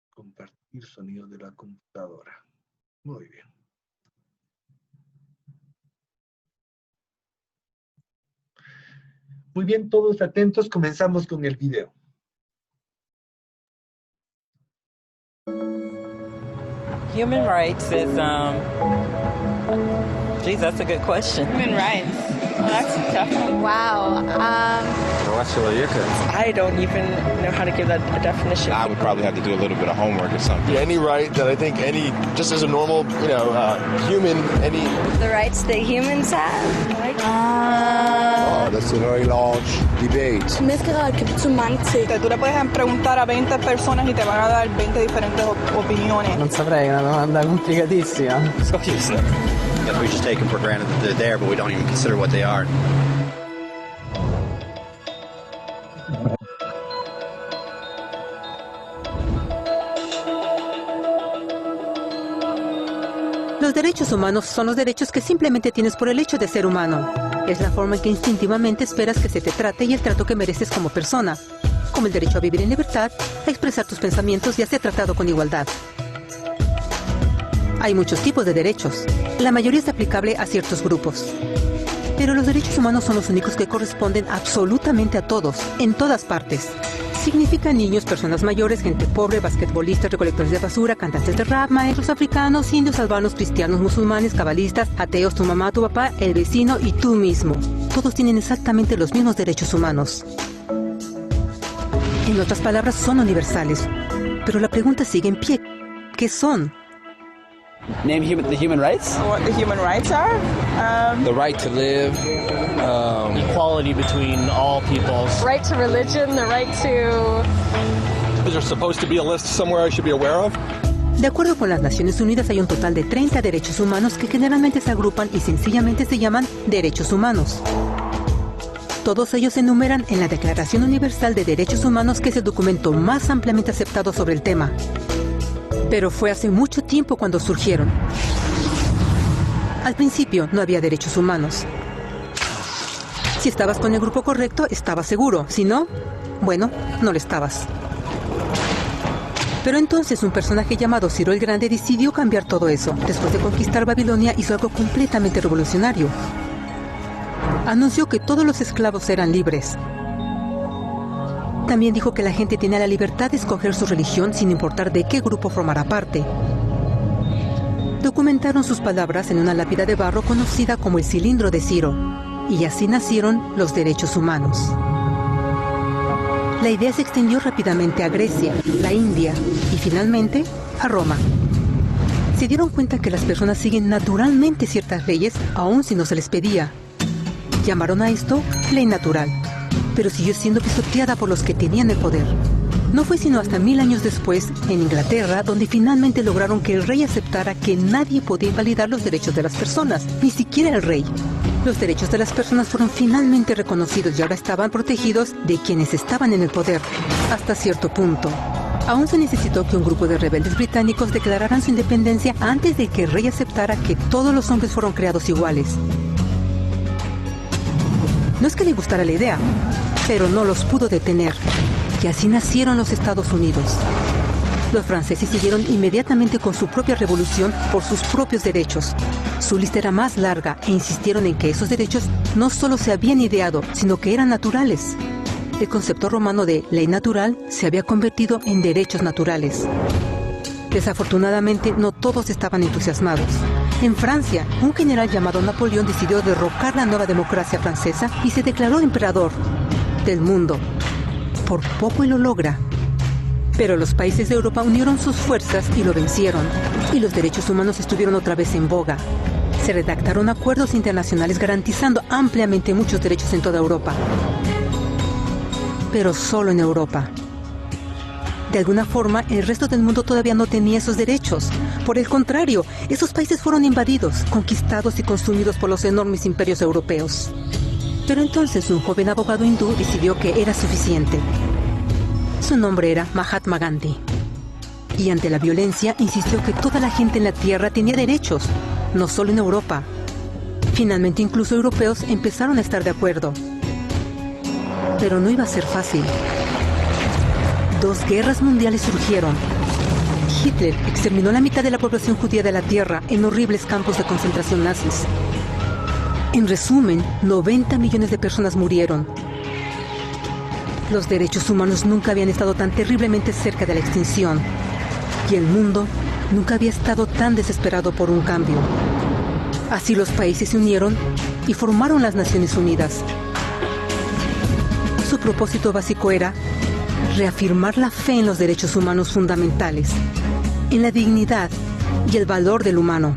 Compartir sonido de la computadora. Muy bien. Muy bien, todos atentos, comenzamos con el video. Human rights is, geez, that's a good question. Human rights. Oh, that's a tough one. Wow. I don't even know how to give that a definition. I would probably have to do a little bit of homework or something. Any right that I think just as a normal, human, The rights that humans have? that's a very large debate. Tú le puedes preguntar a 20 personas y te van a dar 20 diferentes opiniones. Non saprei, è una domanda complicatissima. We just take them for granted that they're there, but we don't even consider what they are. Los derechos humanos son los derechos que simplemente tienes por el hecho de ser humano. Es la forma en que instintivamente esperas que se te trate y el trato que mereces como persona, como el derecho a vivir en libertad, a expresar tus pensamientos y a ser tratado con igualdad. Hay muchos tipos de derechos. La mayoría es aplicable a ciertos grupos. Pero los derechos humanos son los únicos que corresponden absolutamente a todos, en todas partes. Significan niños, personas mayores, gente pobre, basquetbolistas, recolectores de basura, cantantes de rap, maestros africanos, indios, albanos, cristianos, musulmanes, cabalistas, ateos, tu mamá, tu papá, el vecino y tú mismo. Todos tienen exactamente los mismos derechos humanos. En otras palabras, son universales. Pero la pregunta sigue en pie. ¿Qué son? Name the human rights? What the human rights are? The right to live, equality between all peoples. Right to religion, the right to... Is there supposed to be a list somewhere I should be aware of? De acuerdo con las Naciones Unidas, hay un total de 30 derechos humanos que generalmente se agrupan y sencillamente se llaman derechos humanos. Todos ellos se enumeran en la Declaración Universal de Derechos Humanos, que es el documento más ampliamente aceptado sobre el tema. Pero fue hace mucho tiempo cuando surgieron. Al principio no había derechos humanos. Si estabas con el grupo correcto, estabas seguro. Si no, bueno, no lo estabas. Pero entonces un personaje llamado Ciro el Grande decidió cambiar todo eso. Después de conquistar Babilonia, hizo algo completamente revolucionario. Anunció que todos los esclavos eran libres. También dijo que la gente tenía la libertad de escoger su religión sin importar de qué grupo formara parte. Documentaron sus palabras en una lápida de barro conocida como el cilindro de Ciro, y así nacieron los derechos humanos. La idea se extendió rápidamente a Grecia, la India y finalmente a Roma. Se dieron cuenta que las personas siguen naturalmente ciertas leyes, aun si no se les pedía. Llamaron a esto ley natural, pero siguió siendo pisoteada por los que tenían el poder. No fue sino hasta 1000 años después, en Inglaterra, donde finalmente lograron que el rey aceptara que nadie podía invalidar los derechos de las personas, ni siquiera el rey. Los derechos de las personas fueron finalmente reconocidos y ahora estaban protegidos de quienes estaban en el poder, hasta cierto punto. Aún se necesitó que un grupo de rebeldes británicos declararan su independencia antes de que el rey aceptara que todos los hombres fueron creados iguales. No es que le gustara la idea, pero no los pudo detener. Y así nacieron los Estados Unidos. Los franceses siguieron inmediatamente con su propia revolución por sus propios derechos. Su lista era más larga e insistieron en que esos derechos no solo se habían ideado, sino que eran naturales. El concepto romano de ley natural se había convertido en derechos naturales. Desafortunadamente, no todos estaban entusiasmados. En Francia, un general llamado Napoleón decidió derrocar la nueva democracia francesa y se declaró emperador del mundo. Por poco y lo logra. Pero los países de Europa unieron sus fuerzas y lo vencieron. Y los derechos humanos estuvieron otra vez en boga. Se redactaron acuerdos internacionales garantizando ampliamente muchos derechos en toda Europa. Pero solo en Europa. De alguna forma, el resto del mundo todavía no tenía esos derechos. Por el contrario, esos países fueron invadidos, conquistados y consumidos por los enormes imperios europeos. Pero entonces un joven abogado hindú decidió que era suficiente. Su nombre era Mahatma Gandhi. Y ante la violencia insistió que toda la gente en la tierra tenía derechos, no solo en Europa. Finalmente, incluso europeos empezaron a estar de acuerdo. Pero no iba a ser fácil. 2 guerras mundiales surgieron. Hitler exterminó la mitad de la población judía de la tierra en horribles campos de concentración nazis. En resumen, 90 millones de personas murieron. Los derechos humanos nunca habían estado tan terriblemente cerca de la extinción. Y el mundo nunca había estado tan desesperado por un cambio. Así los países se unieron y formaron las Naciones Unidas. Su propósito básico era reafirmar la fe en los derechos humanos fundamentales, en la dignidad y el valor del humano.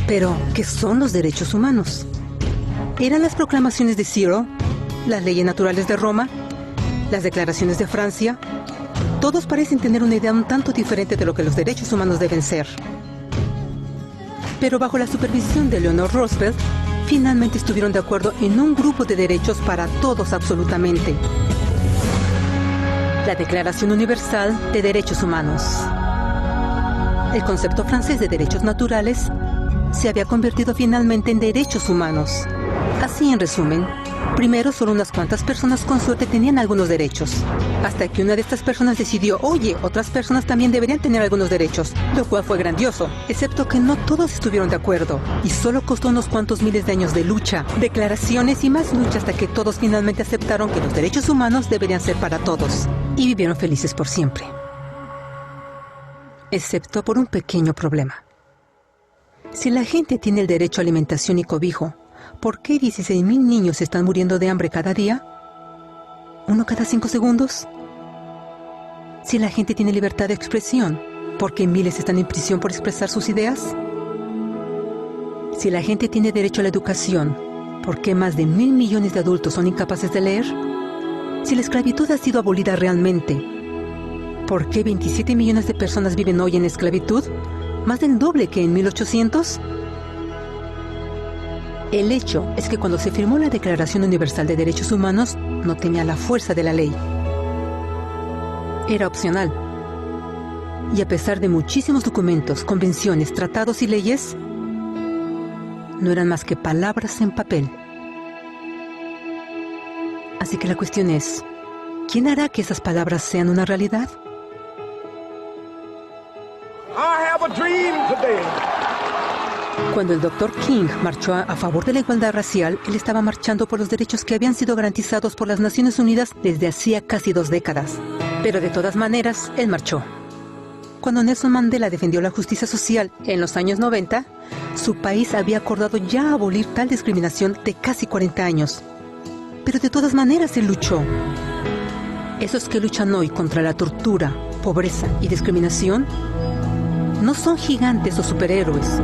Pero, ¿qué son los derechos humanos? ¿Eran las proclamaciones de Ciro, las leyes naturales de Roma, las declaraciones de Francia? Todos parecen tener una idea un tanto diferente de lo que los derechos humanos deben ser. Pero bajo la supervisión de Eleanor Roosevelt, finalmente estuvieron de acuerdo en un grupo de derechos para todos absolutamente. La Declaración Universal de Derechos Humanos. El concepto francés de derechos naturales se había convertido finalmente en derechos humanos. Así, en resumen, primero solo unas cuantas personas con suerte tenían algunos derechos, hasta que una de estas personas decidió, oye, otras personas también deberían tener algunos derechos, lo cual fue grandioso, excepto que no todos estuvieron de acuerdo, y solo costó unos cuantos miles de años de lucha, declaraciones y más lucha hasta que todos finalmente aceptaron que los derechos humanos deberían ser para todos, y vivieron felices por siempre. Excepto por un pequeño problema. Si la gente tiene el derecho a alimentación y cobijo, ¿por qué 16,000 niños están muriendo de hambre cada día? ¿1 cada 5 segundos? Si la gente tiene libertad de expresión, ¿por qué miles están en prisión por expresar sus ideas? Si la gente tiene derecho a la educación, ¿por qué más de 1,000 millones de adultos son incapaces de leer? Si la esclavitud ha sido abolida realmente, ¿por qué 27 millones de personas viven hoy en esclavitud? ¿Más del doble que en 1800? El hecho es que cuando se firmó la Declaración Universal de Derechos Humanos, no tenía la fuerza de la ley. Era opcional. Y a pesar de muchísimos documentos, convenciones, tratados y leyes, no eran más que palabras en papel. Así que la cuestión es, ¿quién hará que esas palabras sean una realidad? Cuando el Dr. King marchó a favor de la igualdad racial, él estaba marchando por los derechos que habían sido garantizados por las Naciones Unidas desde hacía casi 2 décadas. Pero de todas maneras, él marchó. Cuando Nelson Mandela defendió la justicia social en los años 90, su país había acordado ya abolir tal discriminación de casi 40 años. Pero de todas maneras, él luchó. Esos que luchan hoy contra la tortura, pobreza y discriminación no son gigantes o superhéroes.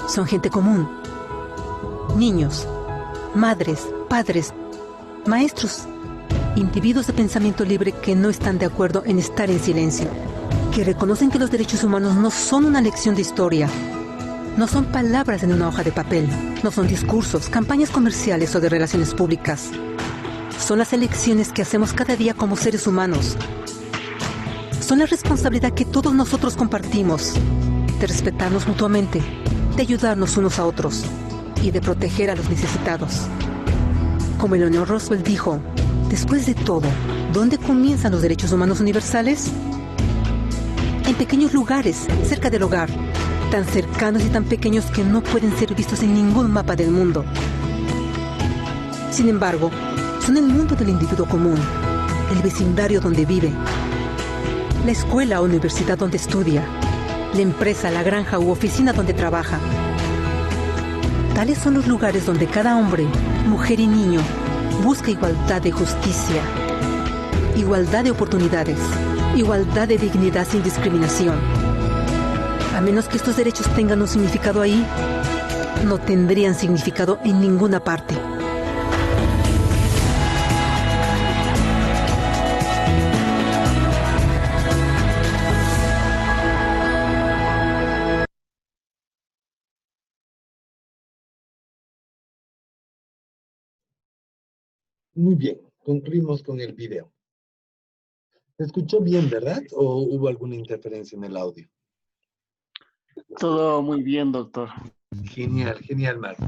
Son gente común. Niños, madres, padres, maestros, individuos de pensamiento libre que no están de acuerdo en estar en silencio, que reconocen que los derechos humanos no son una lección de historia, no son palabras en una hoja de papel, no son discursos, campañas comerciales o de relaciones públicas. Son las elecciones que hacemos cada día como seres humanos. Son la responsabilidad que todos nosotros compartimos, de respetarnos mutuamente, de ayudarnos unos a otros y de proteger a los necesitados. Como Eleanor Roosevelt dijo, Después de todo, ¿dónde comienzan los derechos humanos universales? En pequeños lugares, cerca del hogar, tan cercanos y tan pequeños que no pueden ser vistos en ningún mapa del mundo. Sin embargo, son el mundo del individuo común, el vecindario donde vive, la escuela o universidad donde estudia, la empresa, la granja u oficina donde trabaja. Tales son los lugares donde cada hombre, mujer y niño busca igualdad de justicia, igualdad de oportunidades, igualdad de dignidad sin discriminación. A menos que estos derechos tengan un significado ahí, no tendrían significado en ninguna parte. Muy bien, concluimos con el video. ¿Se escuchó bien, verdad? ¿O hubo alguna interferencia en el audio? Todo muy bien, doctor. Genial, genial, Marco.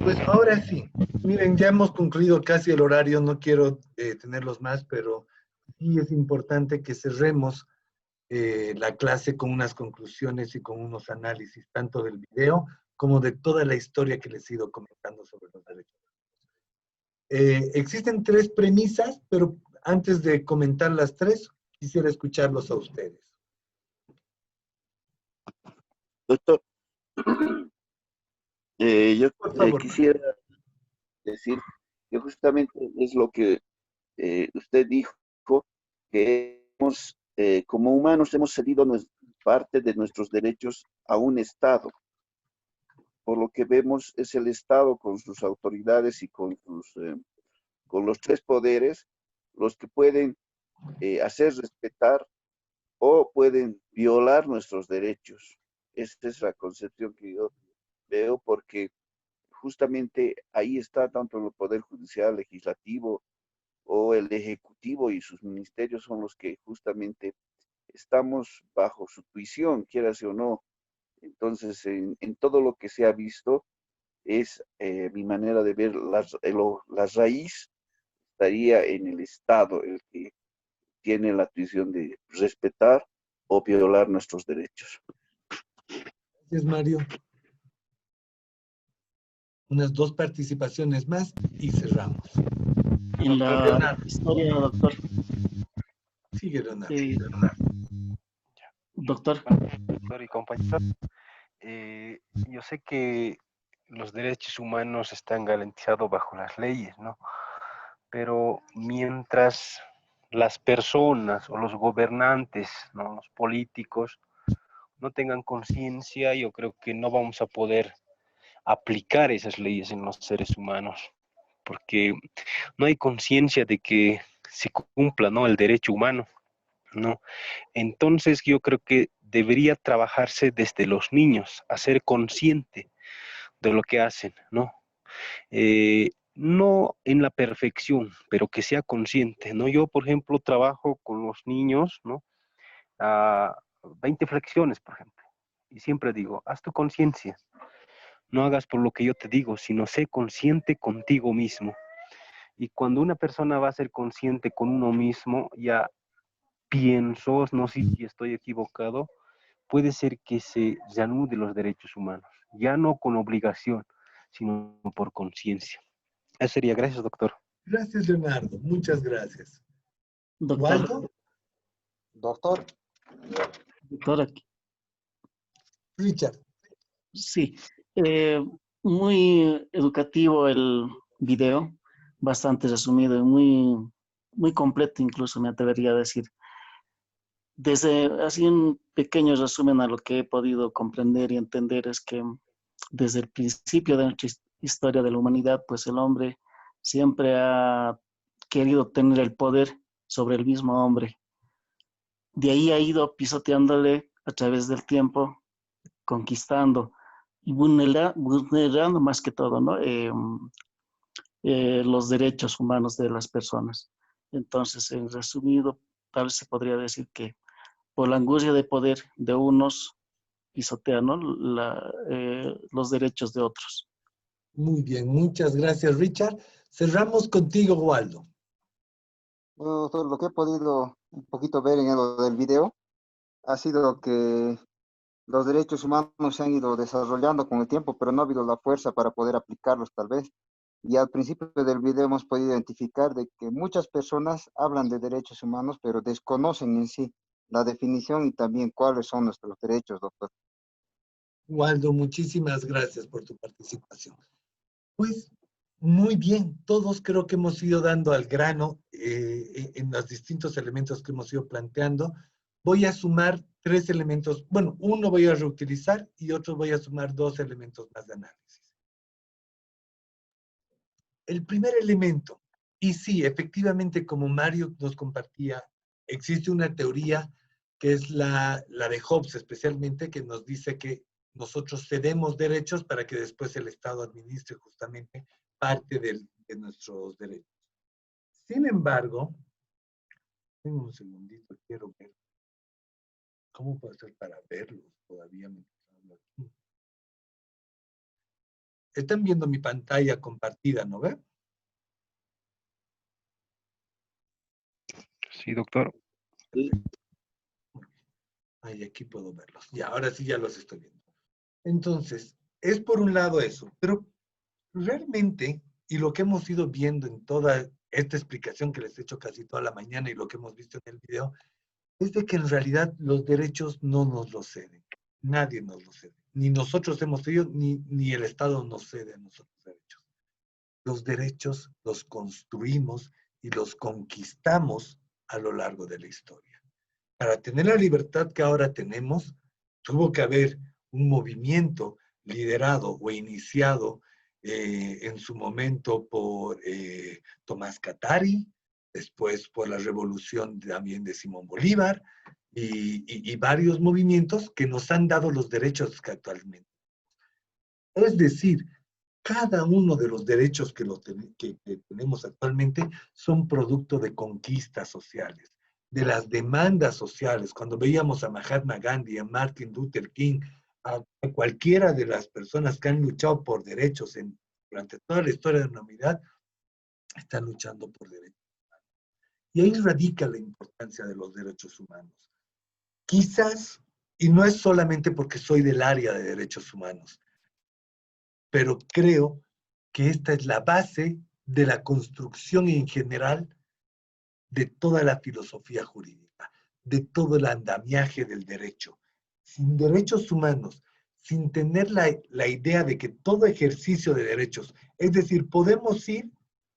Pues ahora sí, miren, ya hemos concluido casi el horario, no quiero tenerlos más, pero sí es importante que cerremos la clase con unas conclusiones y con unos análisis, tanto del video como de toda la historia que les he ido comentando sobre los derechos. Existen 3 premisas, pero antes de comentar las 3, quisiera escucharlos a ustedes. Doctor, yo quisiera decir que justamente es lo que usted dijo, que como humanos hemos cedido parte de nuestros derechos a un Estado. Por lo que vemos es el Estado con sus autoridades y con los 3 poderes los que pueden hacer respetar o pueden violar nuestros derechos. Esta es la concepción que yo veo, porque justamente ahí está tanto el poder judicial, legislativo o el ejecutivo, y sus ministerios son los que justamente estamos bajo su tuición, quieras o no. Entonces, en todo lo que se ha visto, es mi manera de ver, la raíz estaría en el Estado, el que tiene la tuición de respetar o violar nuestros derechos. Gracias, Mario. Unas 2 participaciones más y cerramos. En la historia, doctor. Sigue, Leonardo. Doctor. Doctor y compañeros, yo sé que los derechos humanos están garantizados bajo las leyes, ¿no? Pero mientras las personas o los gobernantes, ¿no?, los políticos, no tengan conciencia, yo creo que no vamos a poder aplicar esas leyes en los seres humanos, porque no hay conciencia de que se cumpla, ¿no?, el derecho humano, ¿no? Entonces yo creo que debería trabajarse desde los niños, a ser consciente de lo que hacen, ¿no? No en la perfección, pero que sea consciente, ¿no? Yo, por ejemplo, trabajo con los niños, ¿no? 20 flexiones, por ejemplo, y siempre digo, haz tu conciencia, no hagas por lo que yo te digo, sino sé consciente contigo mismo. Y cuando una persona va a ser consciente con uno mismo, ya pienso, no sé si estoy equivocado, puede ser que se reanude los derechos humanos, ya no con obligación, sino por conciencia. Eso sería. Gracias, doctor. Gracias, Leonardo. Muchas gracias. Doctor. Doctor. Doctor, aquí. Richard. Sí. Muy educativo el video, bastante resumido y muy completo, incluso me atrevería a decir. Desde así un pequeño resumen a lo que he podido comprender y entender es que desde el principio de nuestra historia de la humanidad, pues el hombre siempre ha querido tener el poder sobre el mismo hombre. De ahí ha ido pisoteándole a través del tiempo, conquistando y vulnerando más que todo, ¿no? Los derechos humanos de las personas. Entonces, en resumido, tal vez se podría decir que por la angustia de poder de unos, pisotean, ¿no?, los derechos de otros. Muy bien, muchas gracias, Richard. Cerramos contigo, Waldo. Bueno, doctor, lo que he podido un poquito ver en lo del video ha sido que los derechos humanos se han ido desarrollando con el tiempo, pero no ha habido la fuerza para poder aplicarlos tal vez. Y al principio del video hemos podido identificar de que muchas personas hablan de derechos humanos, pero desconocen en sí la definición y también cuáles son nuestros derechos, doctor. Waldo, muchísimas gracias por tu participación. Pues muy bien, todos creo que hemos ido dando al grano en los distintos elementos que hemos ido planteando. Voy a sumar 3 elementos, bueno, uno voy a reutilizar y otro voy a sumar 2 elementos más de análisis. El primer elemento, y sí, efectivamente, como Mario nos compartía, existe una teoría que es la de Hobbes especialmente, que nos dice que nosotros cedemos derechos para que después el Estado administre justamente parte de nuestros derechos. Sin embargo, tengo un segundito, quiero ver cómo puedo hacer para verlos todavía mientras hablo aquí. Están viendo mi pantalla compartida, ¿no ve? Sí, doctor. Sí. Ahí, aquí puedo verlos. Ya, ahora sí ya los estoy viendo. Entonces, es por un lado eso, pero realmente, y lo que hemos ido viendo en toda esta explicación que les he hecho casi toda la mañana y lo que hemos visto en el video, es de que en realidad los derechos no nos los ceden. Nadie nos los cede. Ni nosotros hemos cedido, ni el Estado nos cede a nosotros derechos. Los derechos los construimos y los conquistamos a lo largo de la historia. Para tener la libertad que ahora tenemos, tuvo que haber un movimiento liderado o iniciado en su momento por Tomás Katari, después por la revolución también de Simón Bolívar y varios movimientos que nos han dado los derechos que actualmente. Es decir, cada uno de los derechos que tenemos actualmente son producto de conquistas sociales, de las demandas sociales. Cuando veíamos a Mahatma Gandhi, a Martin Luther King, a cualquiera de las personas que han luchado por derechos durante toda la historia de la humanidad, están luchando por derechos humanos. Y ahí radica la importancia de los derechos humanos. Quizás, y no es solamente porque soy del área de derechos humanos, pero creo que esta es la base de la construcción en general de toda la filosofía jurídica, de todo el andamiaje del derecho. Sin derechos humanos, sin tener la idea de que todo ejercicio de derechos, es decir, podemos ir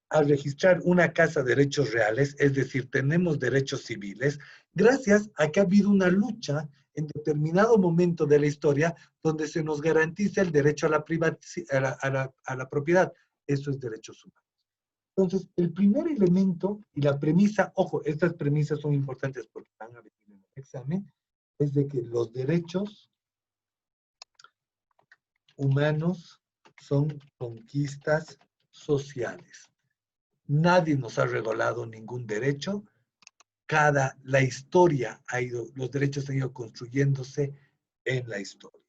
a registrar una casa de derechos reales, es decir, tenemos derechos civiles, gracias a que ha habido una lucha en determinado momento de la historia donde se nos garantiza el derecho a la propiedad. Eso es derechos humanos. Entonces, el primer elemento y la premisa, ojo, estas premisas son importantes porque van a venir en el examen, es de que los derechos humanos son conquistas sociales. Nadie nos ha regalado ningún derecho. La historia los derechos han ido construyéndose en la historia.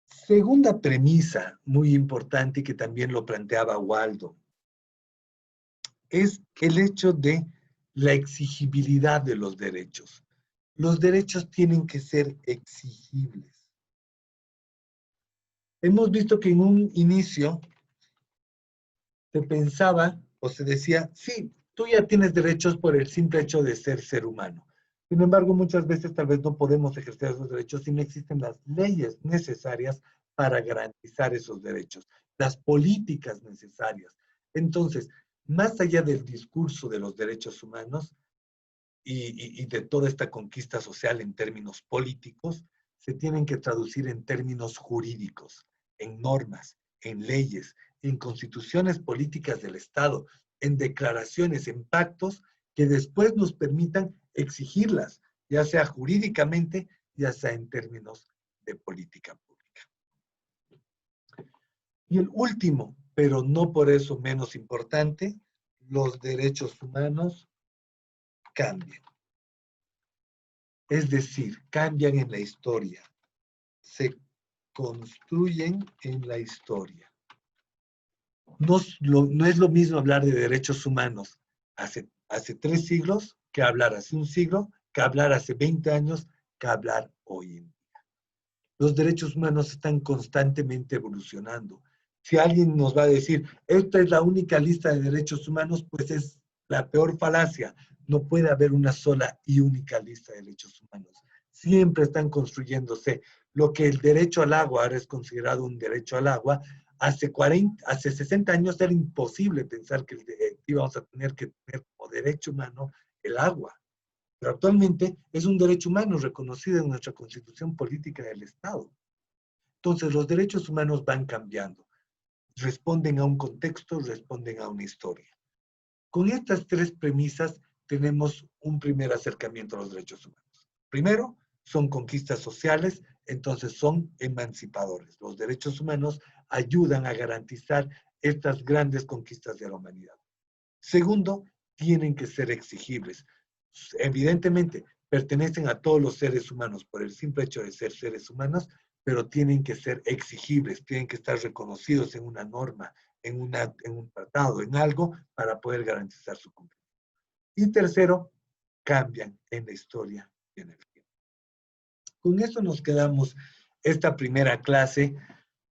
Segunda premisa muy importante y que también lo planteaba Waldo, es el hecho de la exigibilidad de los derechos. Los derechos tienen que ser exigibles. Hemos visto que en un inicio se pensaba o se decía, sí, tú ya tienes derechos por el simple hecho de ser humano. Sin embargo, muchas veces tal vez no podemos ejercer esos derechos si no existen las leyes necesarias para garantizar esos derechos, las políticas necesarias. Entonces, más allá del discurso de los derechos humanos y de toda esta conquista social en términos políticos, se tienen que traducir en términos jurídicos, en normas, en leyes, en constituciones políticas del Estado, en declaraciones, en pactos que después nos permitan exigirlas, ya sea jurídicamente, ya sea en términos de política pública. Y el último, pero no por eso menos importante, los derechos humanos cambian. Es decir, cambian en la historia. Se construyen en la historia. no es lo mismo hablar de derechos humanos hace 3 siglos que hablar hace un siglo, que hablar hace 20 años, que hablar hoy en día. Los derechos humanos están constantemente evolucionando. Si alguien nos va a decir, esta es la única lista de derechos humanos, pues es la peor falacia. No puede haber una sola y única lista de derechos humanos. Siempre están construyéndose. Lo que el derecho al agua ahora es considerado un derecho al agua, hace 60 años era imposible pensar que íbamos a tener que tener como derecho humano el agua. Pero actualmente es un derecho humano reconocido en nuestra Constitución Política del Estado. Entonces, los derechos humanos van cambiando. Responden a un contexto, responden a una historia. Con estas 3 premisas tenemos un primer acercamiento a los derechos humanos. Primero, son conquistas sociales, entonces son emancipadores. Los derechos humanos ayudan a garantizar estas grandes conquistas de la humanidad. Segundo, tienen que ser exigibles. Evidentemente, pertenecen a todos los seres humanos por el simple hecho de ser seres humanos, pero tienen que ser exigibles, tienen que estar reconocidos en una norma, en un tratado, en algo, para poder garantizar su cumplimiento. Y tercero, cambian en la historia y en el tiempo. Con eso nos quedamos esta primera clase.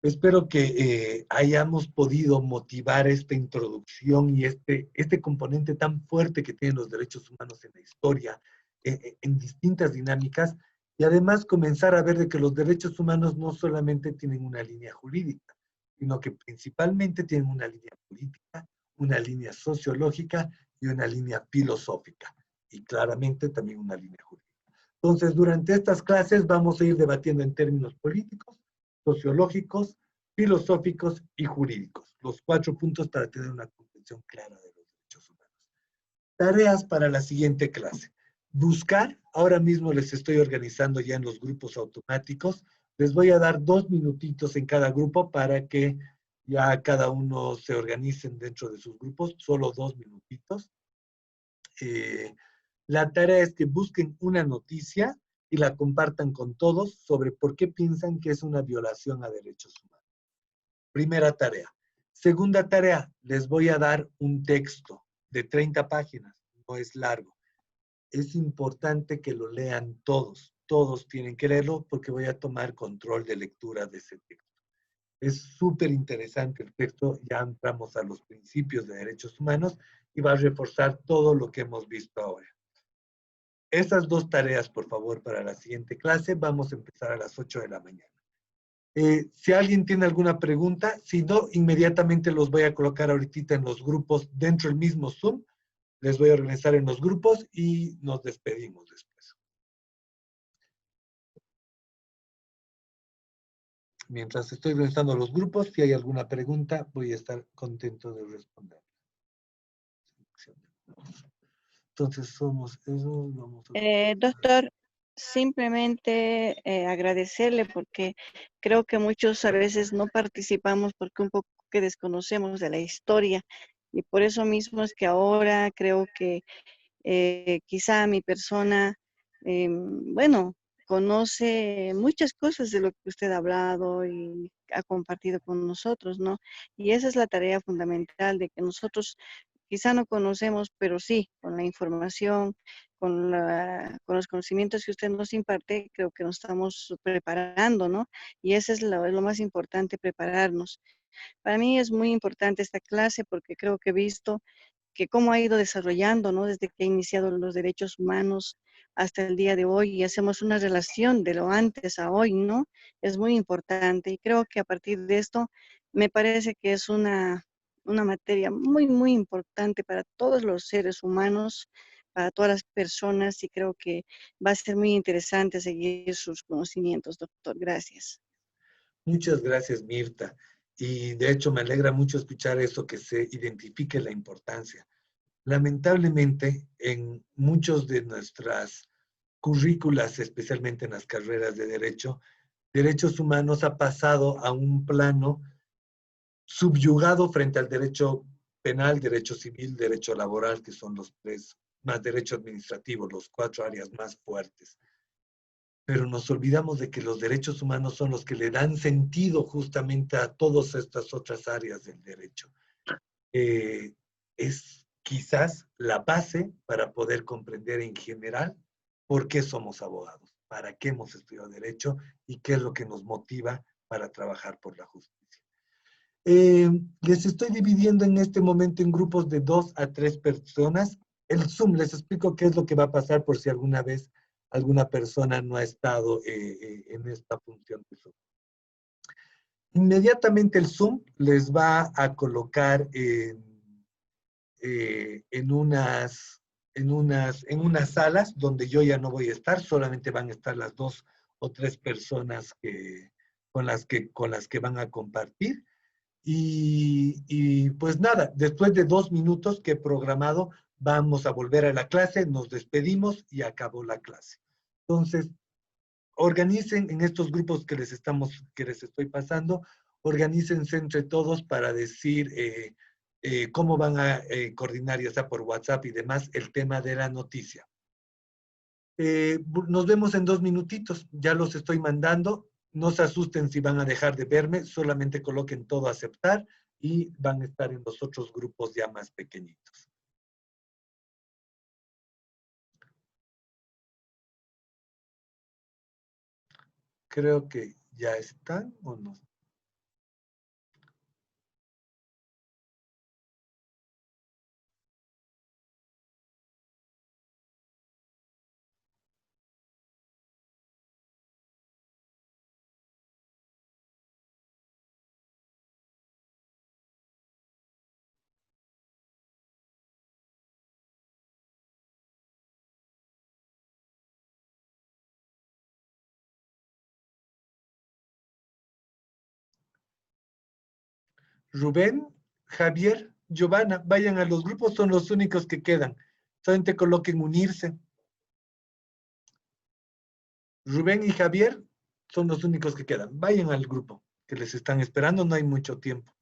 Espero que hayamos podido motivar esta introducción y este componente tan fuerte que tienen los derechos humanos en la historia, en distintas dinámicas, y además comenzar a ver de que los derechos humanos no solamente tienen una línea jurídica, sino que principalmente tienen una línea política, una línea sociológica y una línea filosófica, y claramente también una línea jurídica. Entonces, durante estas clases vamos a ir debatiendo en términos políticos, sociológicos, filosóficos y jurídicos. Los 4 puntos para tener una comprensión clara de los derechos humanos. Tareas para la siguiente clase. Buscar, ahora mismo les estoy organizando ya en los grupos automáticos. Les voy a dar 2 minutitos en cada grupo para que ya cada uno se organicen dentro de sus grupos. Solo 2 minutitos. La tarea es que busquen una noticia y la compartan con todos sobre por qué piensan que es una violación a derechos humanos. Primera tarea. Segunda tarea, les voy a dar un texto de 30 páginas, no es largo. Es importante que lo lean todos. Todos tienen que leerlo porque voy a tomar control de lectura de ese texto. Es súper interesante el texto, ya entramos a los principios de derechos humanos y va a reforzar todo lo que hemos visto ahora. Esas 2 tareas, por favor, para la siguiente clase. Vamos a empezar a las 8 de la mañana. Si alguien tiene alguna pregunta, si no, inmediatamente los voy a colocar ahorita en los grupos dentro del mismo Zoom. Les voy a organizar en los grupos y nos despedimos después. Mientras estoy organizando los grupos, si hay alguna pregunta, voy a estar contento de responder. Entonces somos eso. Doctor, simplemente agradecerle porque creo que muchos a veces no participamos porque un poco que desconocemos de la historia y por eso mismo es que ahora creo que quizá mi persona, bueno, conoce muchas cosas de lo que usted ha hablado y ha compartido con nosotros, ¿no? Y esa es la tarea fundamental de que nosotros quizá no conocemos, pero sí, con la información, con los conocimientos que usted nos imparte, creo que nos estamos preparando, ¿no? Y eso es lo más importante, prepararnos. Para mí es muy importante esta clase porque creo que he visto que cómo ha ido desarrollando, ¿no? Desde que ha iniciado los derechos humanos hasta el día de hoy y hacemos una relación de lo antes a hoy, ¿no? Es muy importante y creo que a partir de esto me parece que es una materia muy, muy importante para todos los seres humanos, para todas las personas y creo que va a ser muy interesante seguir sus conocimientos, doctor. Gracias. Muchas gracias, Mirta. Y de hecho me alegra mucho escuchar eso, que se identifique la importancia. Lamentablemente, en muchos de nuestras currículas, especialmente en las carreras de derecho, derechos humanos ha pasado a un plano subyugado frente al derecho penal, derecho civil, derecho laboral, que son los 3, más derecho administrativo, los 4 áreas más fuertes. Pero nos olvidamos de que los derechos humanos son los que le dan sentido justamente a todas estas otras áreas del derecho. es quizás la base para poder comprender en general por qué somos abogados, para qué hemos estudiado derecho y qué es lo que nos motiva para trabajar por la justicia. Les estoy dividiendo en este momento en grupos de 2 a 3 personas. El Zoom, les explico qué es lo que va a pasar por si alguna vez alguna persona no ha estado en esta función de Zoom. Inmediatamente el Zoom les va a colocar en unas salas donde yo ya no voy a estar, solamente van a estar las 2 o 3 personas con las que van a compartir. Y pues nada, después de 2 minutos que he programado, vamos a volver a la clase, nos despedimos y acabó la clase. Entonces, organicen en estos grupos que les estoy pasando, organícense entre todos para decir cómo van a coordinar, ya sea por WhatsApp y demás, el tema de la noticia. Nos vemos en 2 minutitos, ya los estoy mandando. No se asusten si van a dejar de verme, solamente coloquen todo a aceptar y van a estar en los otros grupos ya más pequeñitos. Creo que ya están o no. Rubén, Javier, Giovanna, vayan a los grupos, son los únicos que quedan. Solamente coloquen unirse. Rubén y Javier son los únicos que quedan. Vayan al grupo, que les están esperando, no hay mucho tiempo.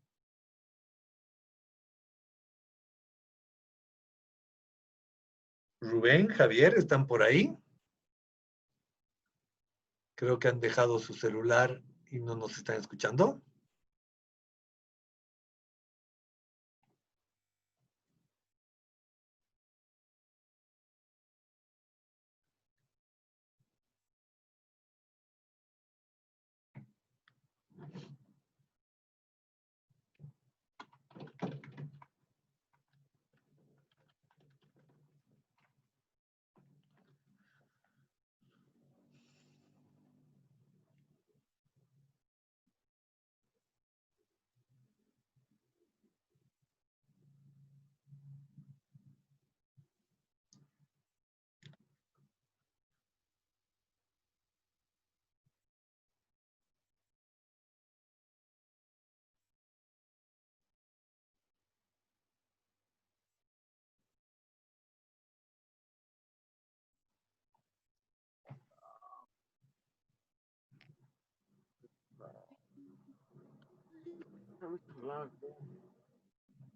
Rubén, Javier, ¿están por ahí? Creo que han dejado su celular y no nos están escuchando.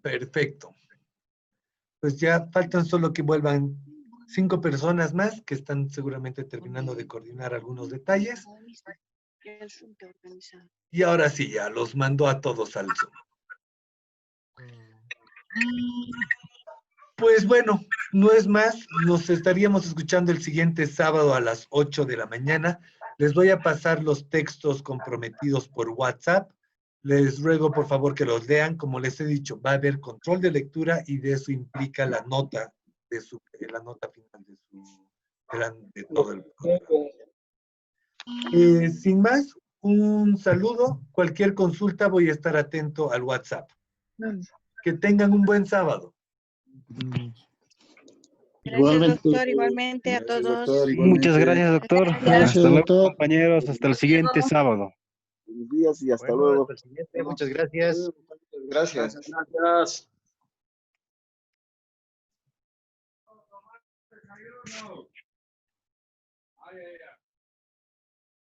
Perfecto. Pues ya faltan solo que vuelvan 5 personas más que están seguramente terminando de coordinar algunos detalles. Y ahora sí, ya los mando a todos al Zoom. Pues bueno, no es más, nos estaríamos escuchando el siguiente sábado a las 8 de la mañana. Les voy a pasar los textos comprometidos por WhatsApp. Les ruego por favor que los lean. Como les he dicho, va a haber control de lectura y de eso implica la nota la nota final de todo el programa. Sin más, un saludo. Cualquier consulta voy a estar atento al WhatsApp. Que tengan un buen sábado. Gracias, doctor. Igualmente a todos. Muchas gracias, doctor. Gracias, Hasta luego, doctor. compañeros. Hasta el siguiente sábado. Buenos días y hasta Bueno, luego. hasta el siguiente. Muchas gracias. Gracias. Gracias.